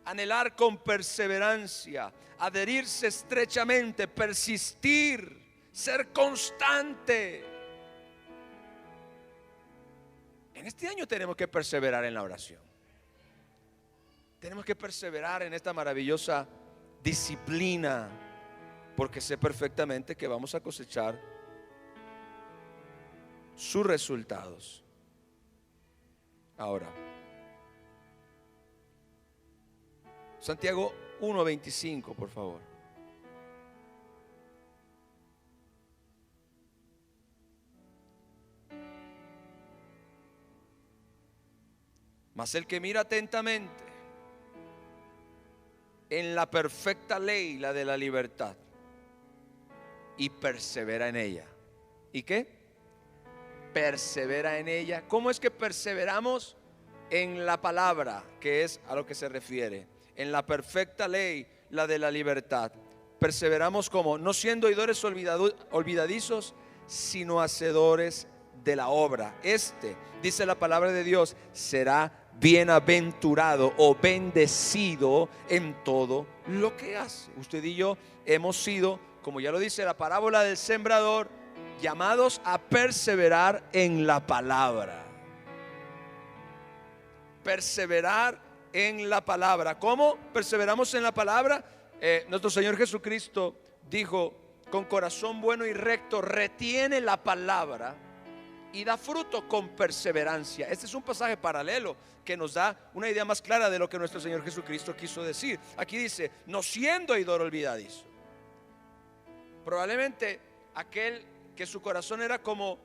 anhelar con perseverancia, adherirse estrechamente, persistir, ser constante. En este año tenemos que perseverar en la oración. Tenemos que perseverar en esta maravillosa disciplina, porque sé perfectamente que vamos a cosechar sus resultados. Ahora, Santiago 1:25, por favor. Mas el que mira atentamente en la perfecta ley, la de la libertad, y persevera en ella. ¿Y qué? Persevera en ella. ¿Cómo es que perseveramos? En la palabra, que es a lo que se refiere. En la perfecta ley, la de la libertad. Perseveramos como no siendo oidores olvidadizos, sino hacedores de la obra. Dice la palabra de Dios, será bienaventurado o bendecido en todo lo que hace. Usted y yo hemos sido, como ya lo dice la parábola del sembrador, llamados a perseverar en la palabra. Perseverar en la palabra. ¿Cómo perseveramos en la palabra? Nuestro Señor Jesucristo dijo: con corazón bueno y recto retiene la palabra y da fruto con perseverancia. Este es un pasaje paralelo que nos da una idea más clara de lo que nuestro Señor Jesucristo quiso decir. Aquí dice: no siendo oidor olvidadizo. Probablemente aquel que su corazón era como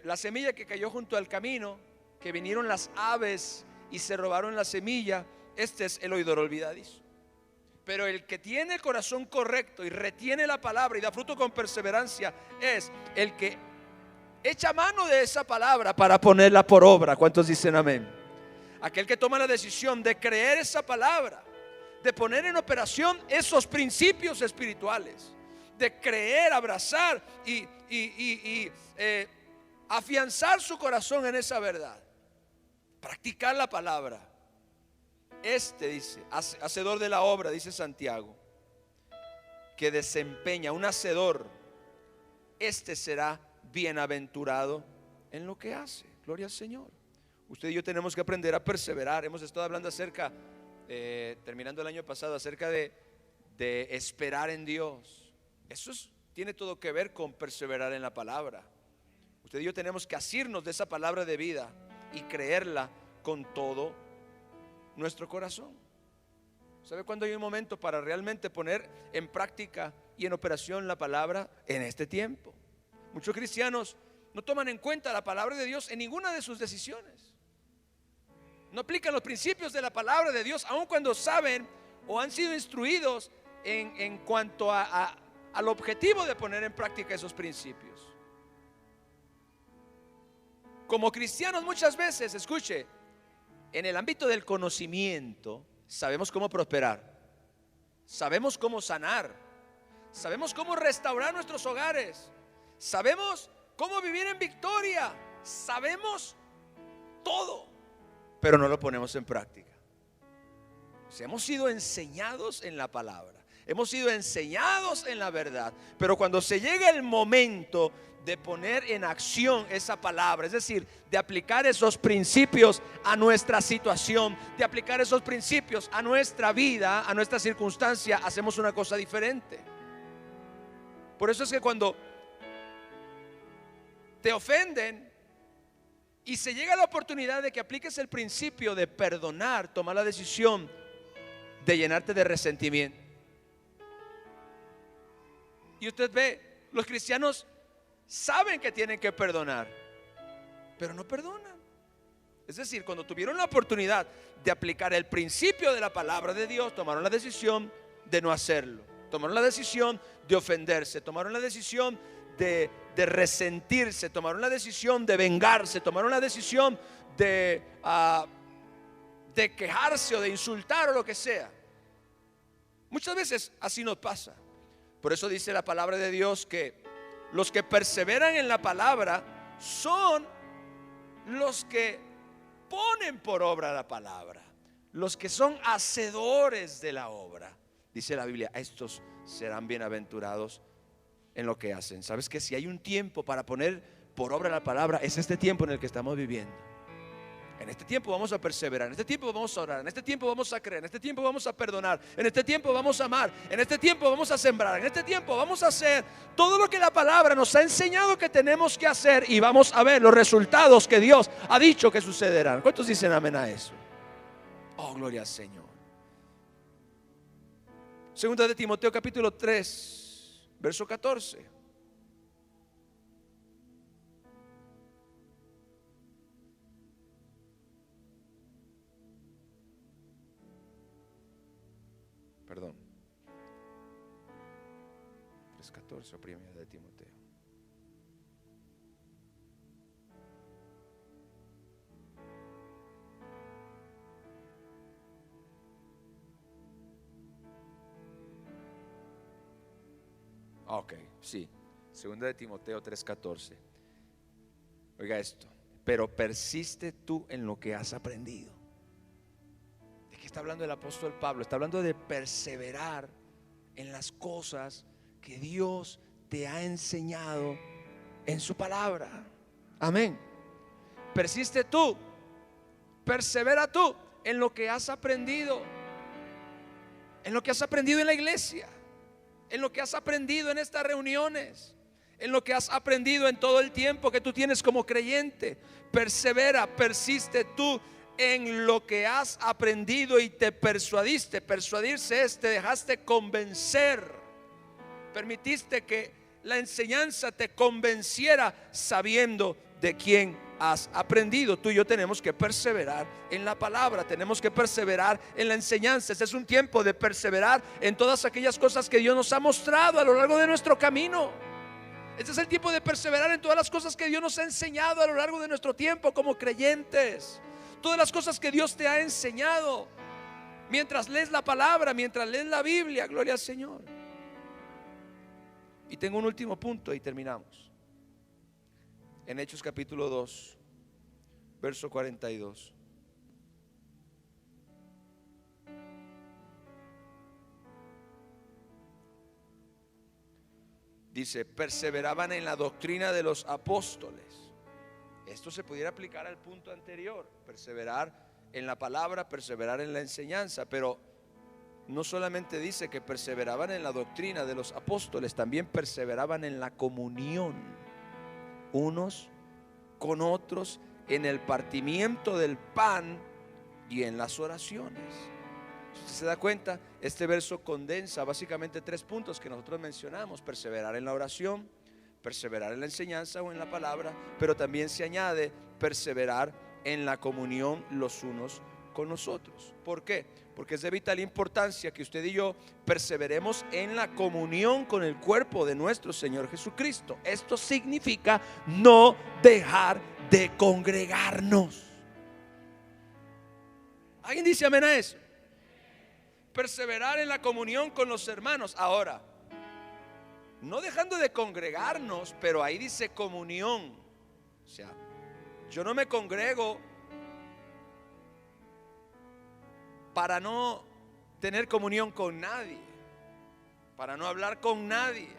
la semilla que cayó junto al camino, que vinieron las aves y se robaron la semilla. Este es el oidor olvidadizo. Pero el que tiene el corazón correcto y retiene la palabra y da fruto con perseverancia es el que echa mano de esa palabra para ponerla por obra. ¿Cuántos dicen amén? Aquel que toma la decisión de creer esa palabra, de poner en operación esos principios espirituales, de creer, abrazar y afianzar su corazón en esa verdad, practicar la palabra. Dice, hacedor de la obra, dice Santiago, que desempeña, un hacedor, será bienaventurado en lo que hace. Gloria al Señor. Usted y yo tenemos que aprender a perseverar. Hemos estado hablando acerca, terminando el año pasado, acerca de esperar en Dios. Eso tiene todo que ver con perseverar en la palabra. Usted y yo tenemos que asirnos de esa palabra de vida y creerla con todo nuestro corazón. ¿Sabe cuándo hay un momento para realmente poner en práctica y en operación la palabra? En este tiempo. Muchos cristianos no toman en cuenta la palabra de Dios en ninguna de sus decisiones. No aplican los principios de la palabra de Dios, aun cuando saben o han sido instruidos en cuanto al objetivo de poner en práctica esos principios. Como cristianos muchas veces, escuche, En el ámbito del conocimiento, sabemos cómo prosperar, sabemos cómo sanar, sabemos cómo restaurar nuestros hogares, sabemos cómo vivir en victoria, sabemos todo, pero no lo ponemos en práctica. O sea, hemos sido enseñados en la palabra, hemos sido enseñados en la verdad, pero cuando se llega el momento de poner en acción esa palabra, es decir, de aplicar esos principios a nuestra situación, de aplicar esos principios a nuestra vida, a nuestra circunstancia, hacemos una cosa diferente. Por eso es que cuando te ofenden y se llega la oportunidad de que apliques el principio de perdonar, toma la decisión de llenarte de resentimiento. Y usted ve, los cristianos saben que tienen que perdonar, pero no perdonan. Es decir, cuando tuvieron la oportunidad de aplicar el principio de la palabra de Dios, tomaron la decisión de no hacerlo. Tomaron la decisión de ofenderse, tomaron la decisión de resentirse, tomaron la decisión de vengarse, tomaron la decisión de quejarse o de insultar o lo que sea. Muchas veces así nos pasa. Por eso dice la palabra de Dios que los que perseveran en la palabra son los que ponen por obra la palabra, los que son hacedores de la obra. Dice la Biblia, estos serán bienaventurados en lo que hacen. ¿Sabes que si hay un tiempo para poner por obra la palabra, es este tiempo en el que estamos viviendo? En este tiempo vamos a perseverar, en este tiempo vamos a orar, en este tiempo vamos a creer, en este tiempo vamos a perdonar, en este tiempo vamos a amar, en este tiempo vamos a sembrar, en este tiempo vamos a hacer todo lo que la palabra nos ha enseñado que tenemos que hacer, y vamos a ver los resultados que Dios ha dicho que sucederán. ¿Cuántos dicen amén a eso? Oh, gloria al Señor. Segunda de Timoteo capítulo 3 verso 14. Perdón, 3:14 o primera de Timoteo. Ok, sí, segunda de Timoteo 3:14. Oiga esto, pero persiste tú en lo que has aprendido. Está hablando el apóstol Pablo, está hablando de perseverar en las cosas que Dios te ha enseñado en su palabra. Amén. Persiste tú, persevera tú en lo que has aprendido, en lo que has aprendido en la iglesia, en lo que has aprendido en estas reuniones, en lo que has aprendido en todo el tiempo que tú tienes como creyente. Persevera, persiste tú en lo que has aprendido y te persuadiste. Persuadirse es, te dejaste convencer, permitiste que la enseñanza te convenciera sabiendo de quién has aprendido. Tú y yo tenemos que perseverar en la palabra, tenemos que perseverar en la enseñanza. Este es un tiempo de perseverar en todas aquellas cosas que Dios nos ha mostrado a lo largo de nuestro camino. Este es el tiempo de perseverar en todas las cosas que Dios nos ha enseñado a lo largo de nuestro tiempo como creyentes. Todas las cosas que Dios te ha enseñado mientras lees la palabra, mientras lees la Biblia. Gloria al Señor. Y tengo un último punto y terminamos. En Hechos capítulo 2 verso 42. Dice, perseveraban en la doctrina de los apóstoles. Esto se pudiera aplicar al punto anterior, perseverar en la palabra, perseverar en la enseñanza, pero no solamente dice que perseveraban en la doctrina de los apóstoles, también perseveraban en la comunión unos con otros, en el partimiento del pan y en las oraciones. Si usted se da cuenta, este verso condensa básicamente 3 puntos que nosotros mencionamos: perseverar en la oración, perseverar en la enseñanza o en la palabra, pero también se añade perseverar en la comunión los unos con nosotros. ¿Por qué? Porque es de vital importancia que usted y yo perseveremos en la comunión con el cuerpo de nuestro Señor Jesucristo. Esto significa no dejar de congregarnos. ¿Alguien dice amén a eso? Perseverar en la comunión con los hermanos. Ahora, no dejando de congregarnos, pero ahí dice comunión. O sea, yo no me congrego para no tener comunión con nadie, para no hablar con nadie,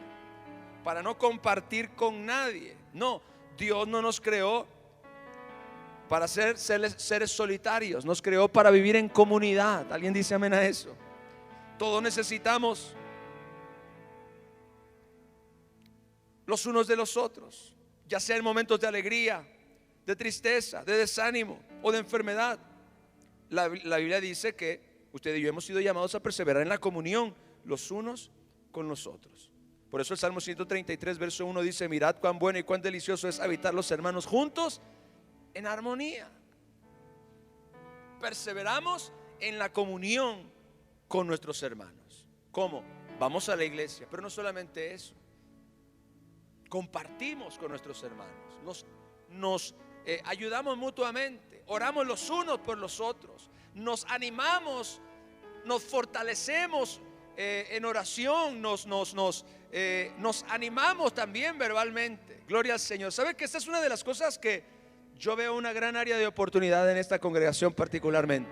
para no compartir con nadie. No, Dios no nos creó para ser seres solitarios, nos creó para vivir en comunidad. ¿Alguien dice amén a eso? Todos necesitamos los unos de los otros, ya sea en momentos de alegría, de tristeza, de desánimo o de enfermedad. La Biblia dice que usted y yo hemos sido llamados a perseverar en la comunión los unos con los otros. Por eso el Salmo 133 verso 1 dice: mirad cuán bueno y cuán delicioso es habitar los hermanos juntos en armonía. Perseveramos en la comunión con nuestros hermanos. ¿Cómo? Vamos a la iglesia, pero no solamente eso. Compartimos con nuestros hermanos, nos ayudamos mutuamente, oramos los unos por los otros, nos animamos, nos fortalecemos en oración, nos animamos también verbalmente. Gloria al Señor. ¿Sabe que esta es una de las cosas que yo veo una gran área de oportunidad en esta congregación particularmente?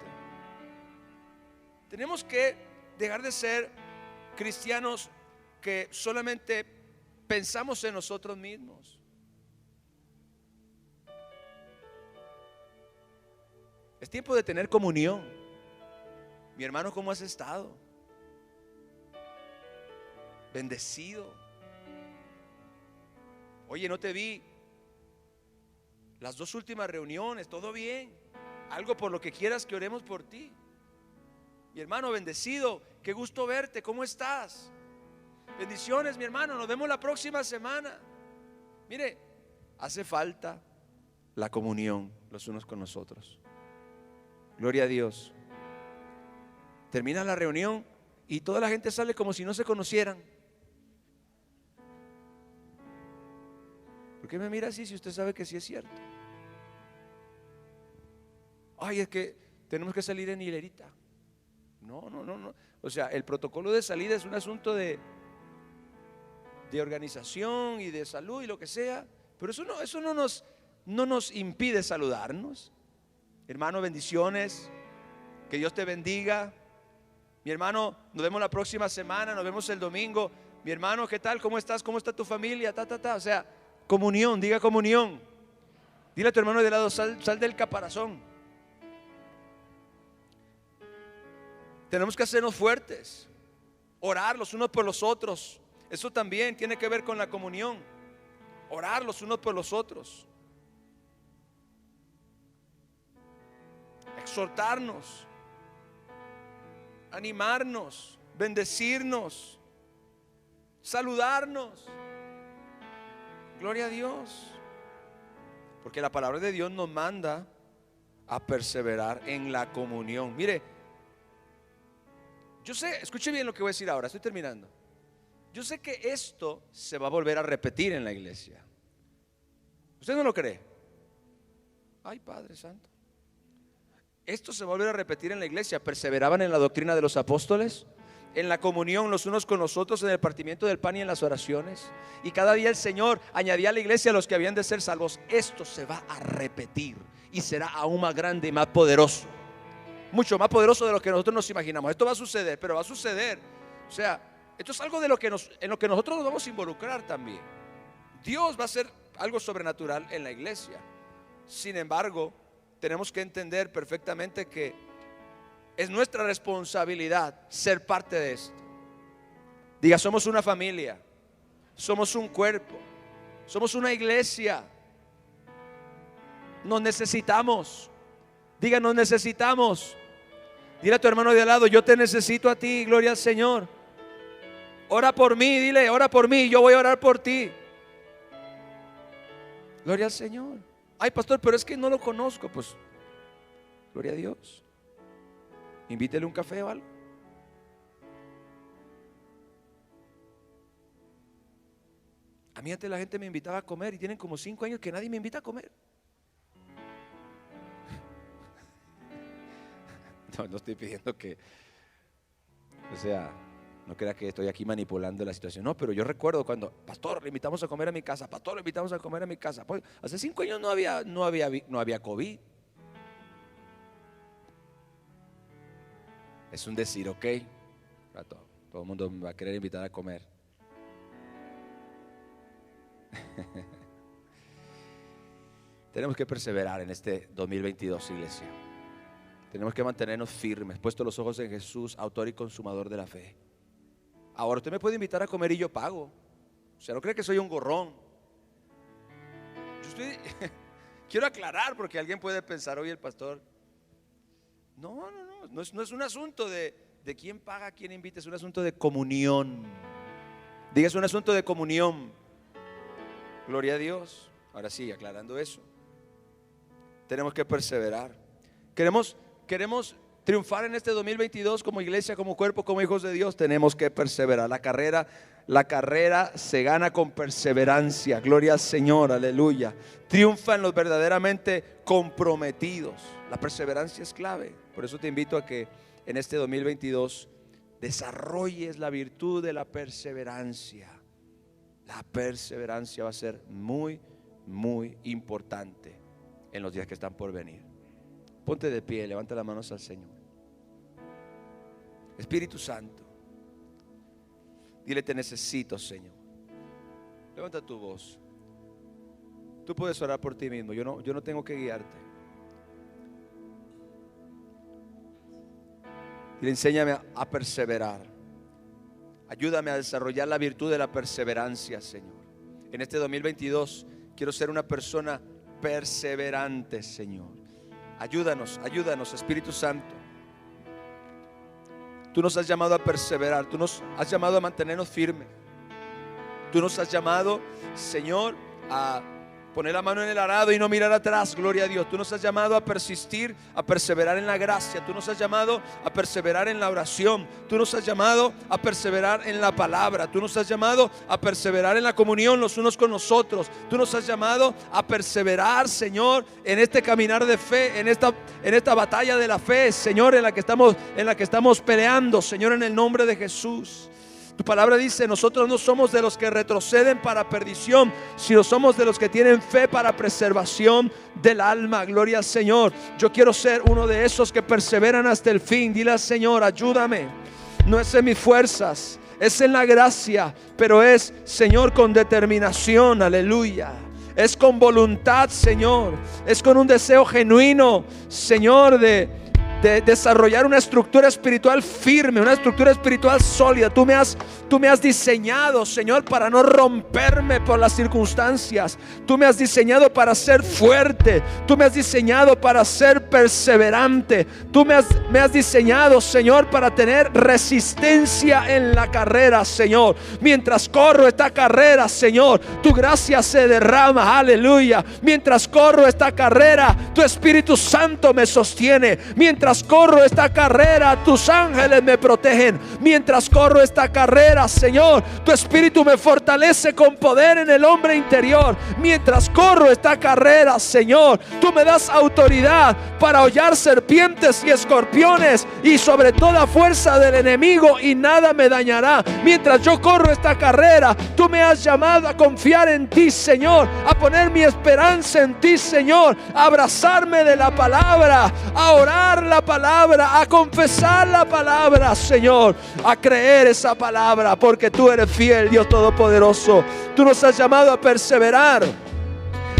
Tenemos que dejar de ser cristianos que solamente pensamos en nosotros mismos. Es tiempo de tener comunión. Mi hermano, ¿cómo has estado? Bendecido. Oye, no te vi las 2 últimas reuniones, ¿todo bien? Algo por lo que quieras que oremos por ti. Mi hermano, bendecido, qué gusto verte, ¿cómo estás? Bendiciones, mi hermano, nos vemos la próxima semana. Mire, hace falta la comunión los unos con los otros. Gloria a Dios. Termina la reunión y toda la gente sale como si no se conocieran. ¿Por qué me mira así si usted sabe que sí es cierto? Ay, es que tenemos que salir en hilerita. No. O sea, el protocolo de salida es un asunto de organización y de salud y lo que sea, pero eso no nos impide saludarnos. Hermano, bendiciones, que Dios te bendiga. Mi hermano, nos vemos la próxima semana, nos vemos el domingo. Mi hermano, ¿qué tal? ¿Cómo estás? ¿Cómo está tu familia? O sea, comunión, diga comunión. Dile a tu hermano de lado: sal del caparazón. Tenemos que hacernos fuertes, orar los unos por los otros. Eso también tiene que ver con la comunión. Orar los unos por los otros. Exhortarnos, animarnos, bendecirnos, saludarnos. Gloria a Dios. Porque la palabra de Dios nos manda a perseverar en la comunión. Mire, yo sé, escuche bien lo que voy a decir ahora, estoy terminando. Yo sé que esto se va a volver a repetir en la iglesia. ¿Usted no lo cree? Ay, Padre Santo. Esto se va a volver a repetir en la iglesia. Perseveraban en la doctrina de los apóstoles, en la comunión los unos con los otros, en el partimiento del pan y en las oraciones. Y cada día el Señor añadía a la iglesia a los que habían de ser salvos. Esto se va a repetir y será aún más grande y más poderoso. Mucho más poderoso de lo que nosotros nos imaginamos. Esto va a suceder, pero va a suceder. O sea, esto es algo en lo que nosotros nos vamos a involucrar también. Dios va a hacer algo sobrenatural en la iglesia. Sin embargo, tenemos que entender perfectamente que es nuestra responsabilidad ser parte de esto. Diga: somos una familia, somos un cuerpo, somos una iglesia. Nos necesitamos. Diga: nos necesitamos. Dile a tu hermano de al lado: yo te necesito a ti. Gloria al Señor. Ora por mí, dile: ora por mí, yo voy a orar por ti. Gloria al Señor. Ay, pastor, pero es que no lo conozco. Pues, gloria a Dios. Invítele un café o algo. A mí antes la gente me invitaba a comer y tienen como 5 años que nadie me invita a comer. No estoy pidiendo que, o sea, no crea que estoy aquí manipulando la situación. No, pero yo recuerdo cuando, pastor, le invitamos a comer a mi casa. Pastor, le invitamos a comer a mi casa. Pues, hace 5 años no había COVID. Es un decir, ok. Todo el mundo me va a querer invitar a comer. Tenemos que perseverar en este 2022, iglesia. Tenemos que mantenernos firmes, puestos los ojos en Jesús, autor y consumador de la fe. Ahora usted me puede invitar a comer y yo pago. O sea, no cree que soy un gorrón. Quiero aclarar, porque alguien puede pensar, oye, el pastor. No es un asunto de quién paga, quién invita, es un asunto de comunión. Diga, es un asunto de comunión. Gloria a Dios. Ahora sí, aclarando eso, tenemos que perseverar. Queremos triunfar en este 2022 como iglesia, como cuerpo, como hijos de Dios. Tenemos que perseverar. La carrera se gana con perseverancia. Gloria al Señor, aleluya. Triunfan los verdaderamente comprometidos. La perseverancia es clave. Por eso te invito a que en este 2022 desarrolles la virtud de la perseverancia. La perseverancia va a ser muy, muy importante en los días que están por venir. Ponte de pie, levanta las manos al Señor. Espíritu Santo, dile: te necesito, Señor. Levanta tu voz. Tú puedes orar por ti mismo. Yo no tengo que guiarte. Dile: enséñame a perseverar. Ayúdame a desarrollar la virtud de la perseverancia, Señor. En este 2022 quiero ser una persona perseverante, Señor. Ayúdanos, Espíritu Santo. Tú nos has llamado a perseverar. Tú nos has llamado a mantenernos firmes. Tú nos has llamado, Señor, a poner la mano en el arado y no mirar atrás. Gloria a Dios. Tú nos has llamado a persistir, a perseverar en la gracia. Tú nos has llamado a perseverar en la oración. Tú nos has llamado a perseverar en la palabra. Tú nos has llamado a perseverar en la comunión los unos con los otros. Tú nos has llamado a perseverar, Señor, en este caminar de fe, en esta batalla de la fe, Señor, en la que estamos peleando, Señor, en el nombre de Jesús. Tu palabra dice: nosotros no somos de los que retroceden para perdición, sino somos de los que tienen fe para preservación del alma. Gloria al Señor. Yo quiero ser uno de esos que perseveran hasta el fin. Dile al Señor: ayúdame. No es en mis fuerzas, es en la gracia, pero es, Señor, con determinación. Aleluya. Es con voluntad, Señor. Es con un deseo genuino, Señor, de desarrollar una estructura espiritual firme, una estructura espiritual sólida. Tú me has diseñado, Señor, para no romperme por las circunstancias. Tú me has diseñado para ser fuerte. Tú me has diseñado para ser perseverante. Tú me has diseñado, Señor, para tener resistencia en la carrera, Señor. Mientras corro esta carrera, Señor, tu gracia se derrama. Aleluya. Mientras corro esta carrera, tu Espíritu Santo me sostiene. Mientras corro esta carrera, tus ángeles me protegen. Mientras corro esta carrera, Señor, tu Espíritu me fortalece con poder en el hombre interior. Mientras corro esta carrera, Señor, tú me das autoridad para hollar serpientes y escorpiones y sobre toda fuerza del enemigo, y nada me dañará. Mientras yo corro esta carrera, tú me has llamado a confiar en ti, Señor, a poner mi esperanza en ti, Señor, a abrazarme de la palabra, a orar la palabra, a confesar la palabra, Señor, a creer esa palabra, porque tú eres fiel, Dios Todopoderoso. Tú nos has llamado a perseverar,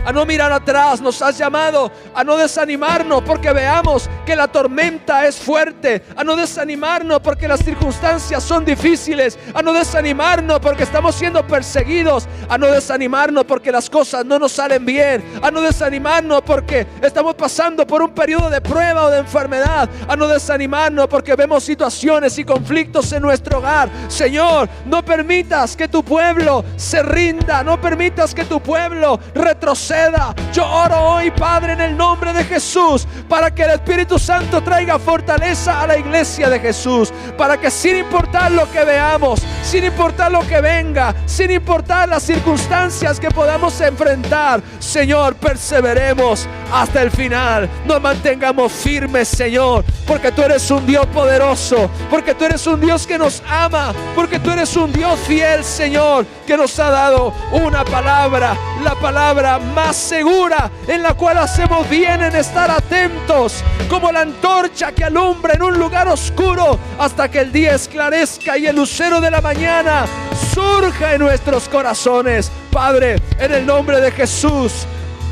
a no mirar atrás. Nos has llamado a no desanimarnos porque veamos que la tormenta es fuerte, a no desanimarnos porque las circunstancias son difíciles, a no desanimarnos porque estamos siendo perseguidos, a no desanimarnos porque las cosas no nos salen bien, a no desanimarnos porque estamos pasando por un periodo de prueba o de enfermedad, a no desanimarnos porque vemos situaciones y conflictos en nuestro hogar. Señor, no permitas que tu pueblo se rinda, no permitas que tu pueblo retroceda. suceda. Yo oro hoy, Padre, en el nombre de Jesús, para que el Espíritu Santo traiga fortaleza a la iglesia de Jesús, para que sin importar lo que veamos, sin importar lo que venga, sin importar las circunstancias que podamos enfrentar, Señor, perseveremos hasta el final. Nos mantengamos firmes, Señor, porque tú eres un Dios poderoso, porque tú eres un Dios que nos ama, porque tú eres un Dios fiel, Señor, que nos ha dado una palabra, la palabra más segura, en la cual hacemos bien en estar atentos, como la antorcha que alumbra en un lugar oscuro hasta que el día esclarezca y el lucero de la mañana surja en nuestros corazones. Padre, en el nombre de Jesús,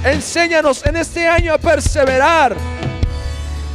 enséñanos en este año a perseverar,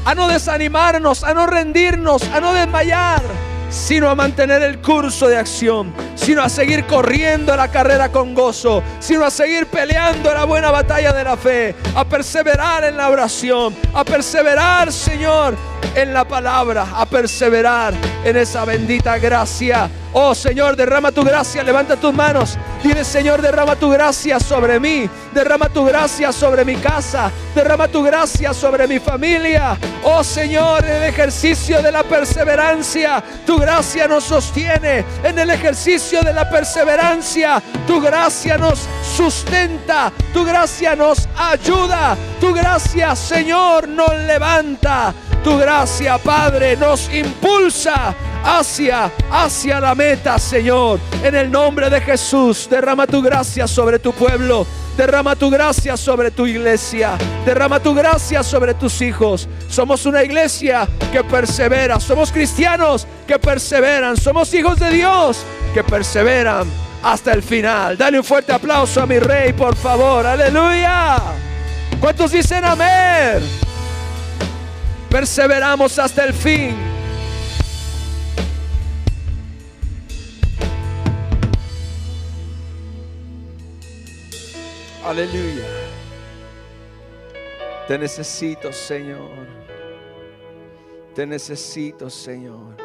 a no desanimarnos, a no rendirnos, a no desmayar, sino a mantener el curso de acción, sino a seguir corriendo la carrera con gozo, sino a seguir peleando la buena batalla de la fe, a perseverar en la oración, a perseverar, Señor, en la palabra, a perseverar en esa bendita gracia. Oh Señor, derrama tu gracia. Levanta tus manos, dile: Señor, derrama tu gracia sobre mí, derrama tu gracia sobre mi casa, derrama tu gracia sobre mi familia. Oh Señor, en el ejercicio de la perseverancia, tu gracia nos sostiene. En el ejercicio de la perseverancia, tu gracia nos sustenta, tu gracia nos ayuda, tu gracia, Señor, nos levanta. Tu gracia, Padre, nos impulsa hacia la meta, Señor. En el nombre de Jesús, derrama tu gracia sobre tu pueblo, derrama tu gracia sobre tu iglesia, derrama tu gracia sobre tus hijos. Somos una iglesia que persevera, somos cristianos que perseveran, somos hijos de Dios que perseveran hasta el final. Dale un fuerte aplauso a mi Rey, por favor. Aleluya. ¿Cuántos dicen amén? Perseveramos hasta el fin. Aleluya. Te necesito, Señor. Te necesito, Señor.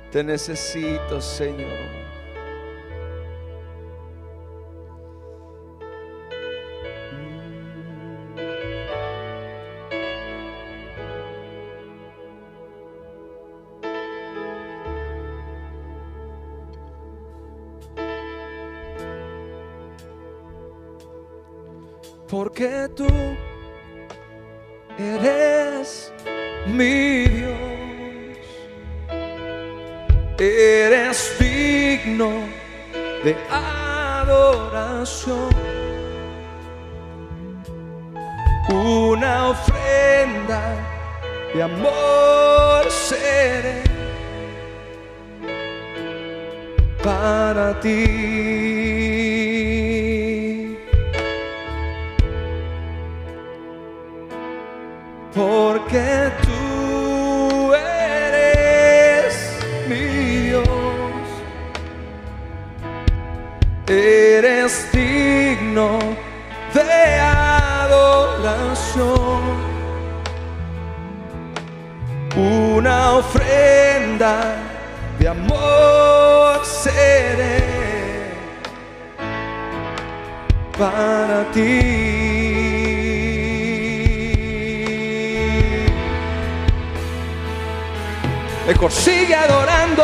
Te necesito, Señor. Porque tú eres mi Dios, eres digno de adoración, una ofrenda de amor seré para ti. Porque tú eres mi Dios, eres digno de adoración, una ofrenda de amor seré para ti. Mejor sigue adorando,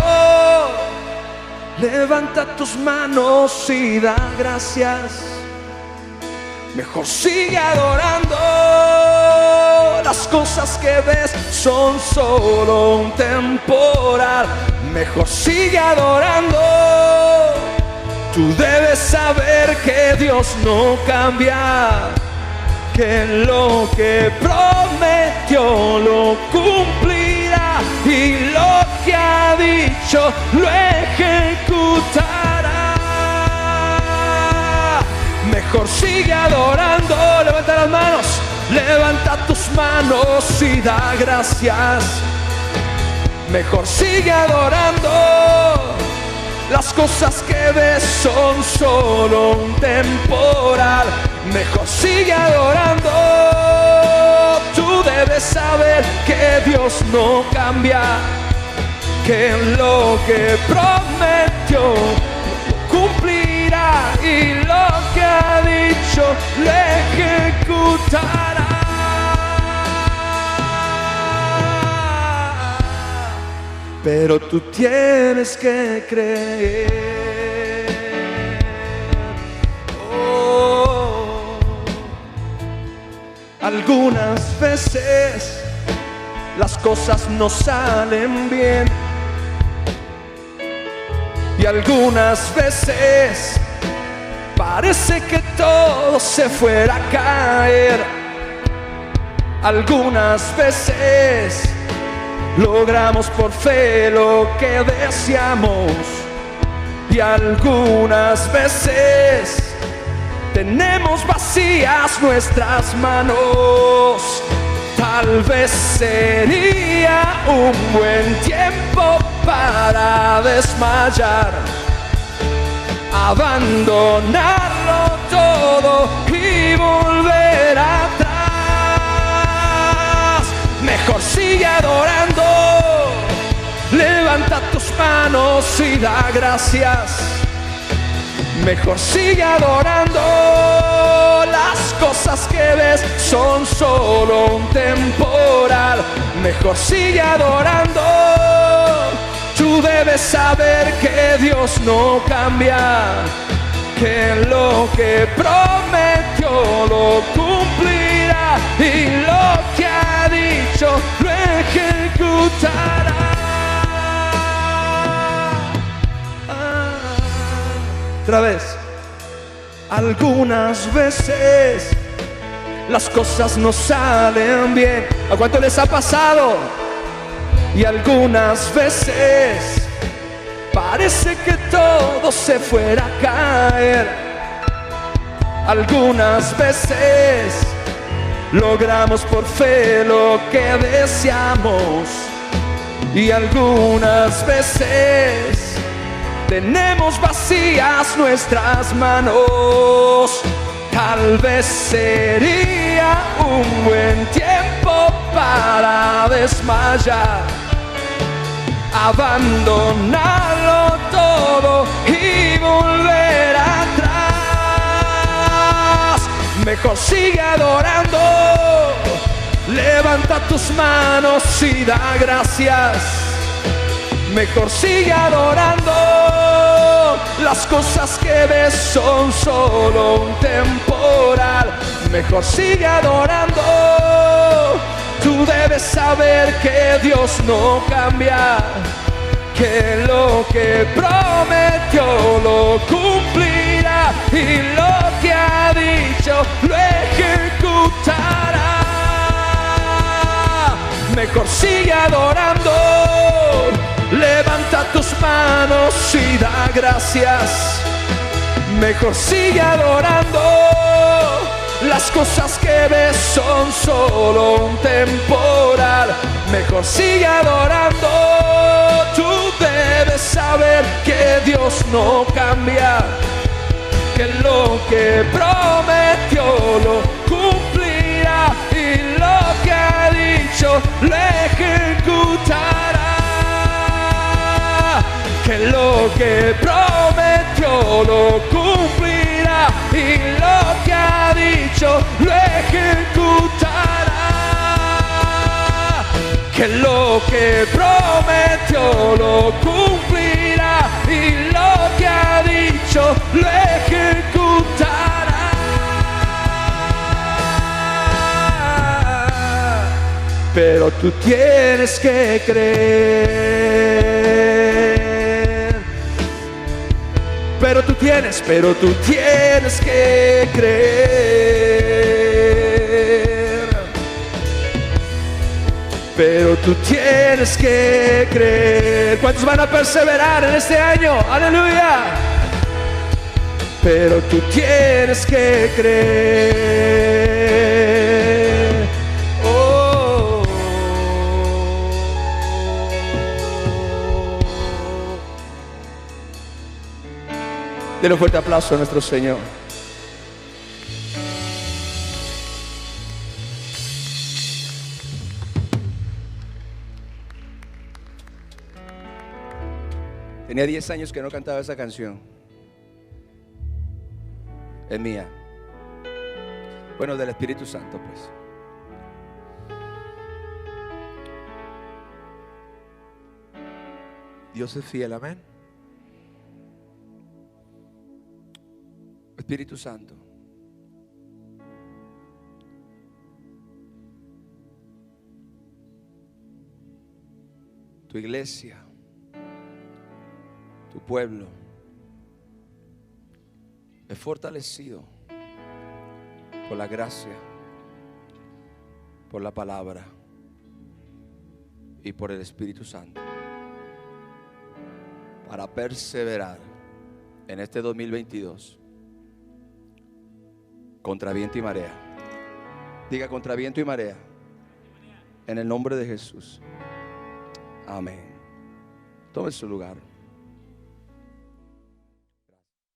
levanta tus manos y da gracias. Mejor sigue adorando, las cosas que ves son solo un temporal. Mejor sigue adorando, tú debes saber que Dios no cambia, que lo que prometió lo cumplirá. Y lo que ha dicho lo ejecutará. Mejor sigue adorando, levanta las manos, levanta tus manos y da gracias. Mejor sigue adorando, las cosas que ves son solo un temporal. Mejor sigue adorando, tú debes saber que Dios no cambia, que lo que prometió cumplirá y lo que ha dicho ejecutará. Pero tú tienes que creer. Oh. Algunas veces las cosas no salen bien, y algunas veces parece que todo se fuera a caer. Algunas veces logramos por fe lo que deseamos, y algunas veces tenemos vacías nuestras manos. Tal vez sería un buen tiempo para desmayar, abandonarlo todo y volver atrás. Mejor sigue adorando, levanta tus manos y da gracias. Mejor sigue adorando, las cosas que ves son solo un temporal. Mejor sigue adorando, tú debes saber que Dios no cambia, que lo que prometió lo cumplirá, y lo que ha dicho lo ejecutará. Otra vez. Algunas veces las cosas no salen bien. ¿A cuánto les ha pasado? Y algunas veces parece que todo se fuera a caer. Algunas veces logramos por fe lo que deseamos, y algunas veces tenemos vacías nuestras manos. Tal vez sería un buen tiempo para desmayar, abandonarlo todo y volver atrás. Mejor sigue adorando, levanta tus manos y da gracias. Mejor sigue adorando, las cosas que ves son solo un temporal. Mejor sigue adorando, tú debes saber que Dios no cambia, que lo que prometió lo cumplirá, y lo que ha dicho lo ejecutará. Mejor sigue adorando, levanta tus manos y da gracias. Mejor sigue adorando, las cosas que ves son solo un temporal. Mejor sigue adorando, tú debes saber que Dios no cambia, que lo que prometió lo cumplirá, y lo que ha dicho lo ejecutará. Que lo que prometió lo cumplirá, y lo que ha dicho lo ejecutará. Que lo que prometió lo cumplirá, y lo que ha dicho lo ejecutará. Pero tú tienes que creer. Pero tú tienes que creer. Pero tú tienes que creer. ¿Cuántos van a perseverar en este año? ¡Aleluya! Pero tú tienes que creer. Oh. Denle un fuerte aplauso a nuestro Señor. Tenía 10 años que no cantaba esa canción. Es mía. Bueno, del Espíritu Santo, pues. Dios es fiel, amén. Espíritu Santo, tu iglesia, tu pueblo es fortalecido por la gracia, por la palabra y por el Espíritu Santo para perseverar en este 2022 contra viento y marea. Diga: contra viento y marea, en el nombre de Jesús. Amén. Tome su lugar.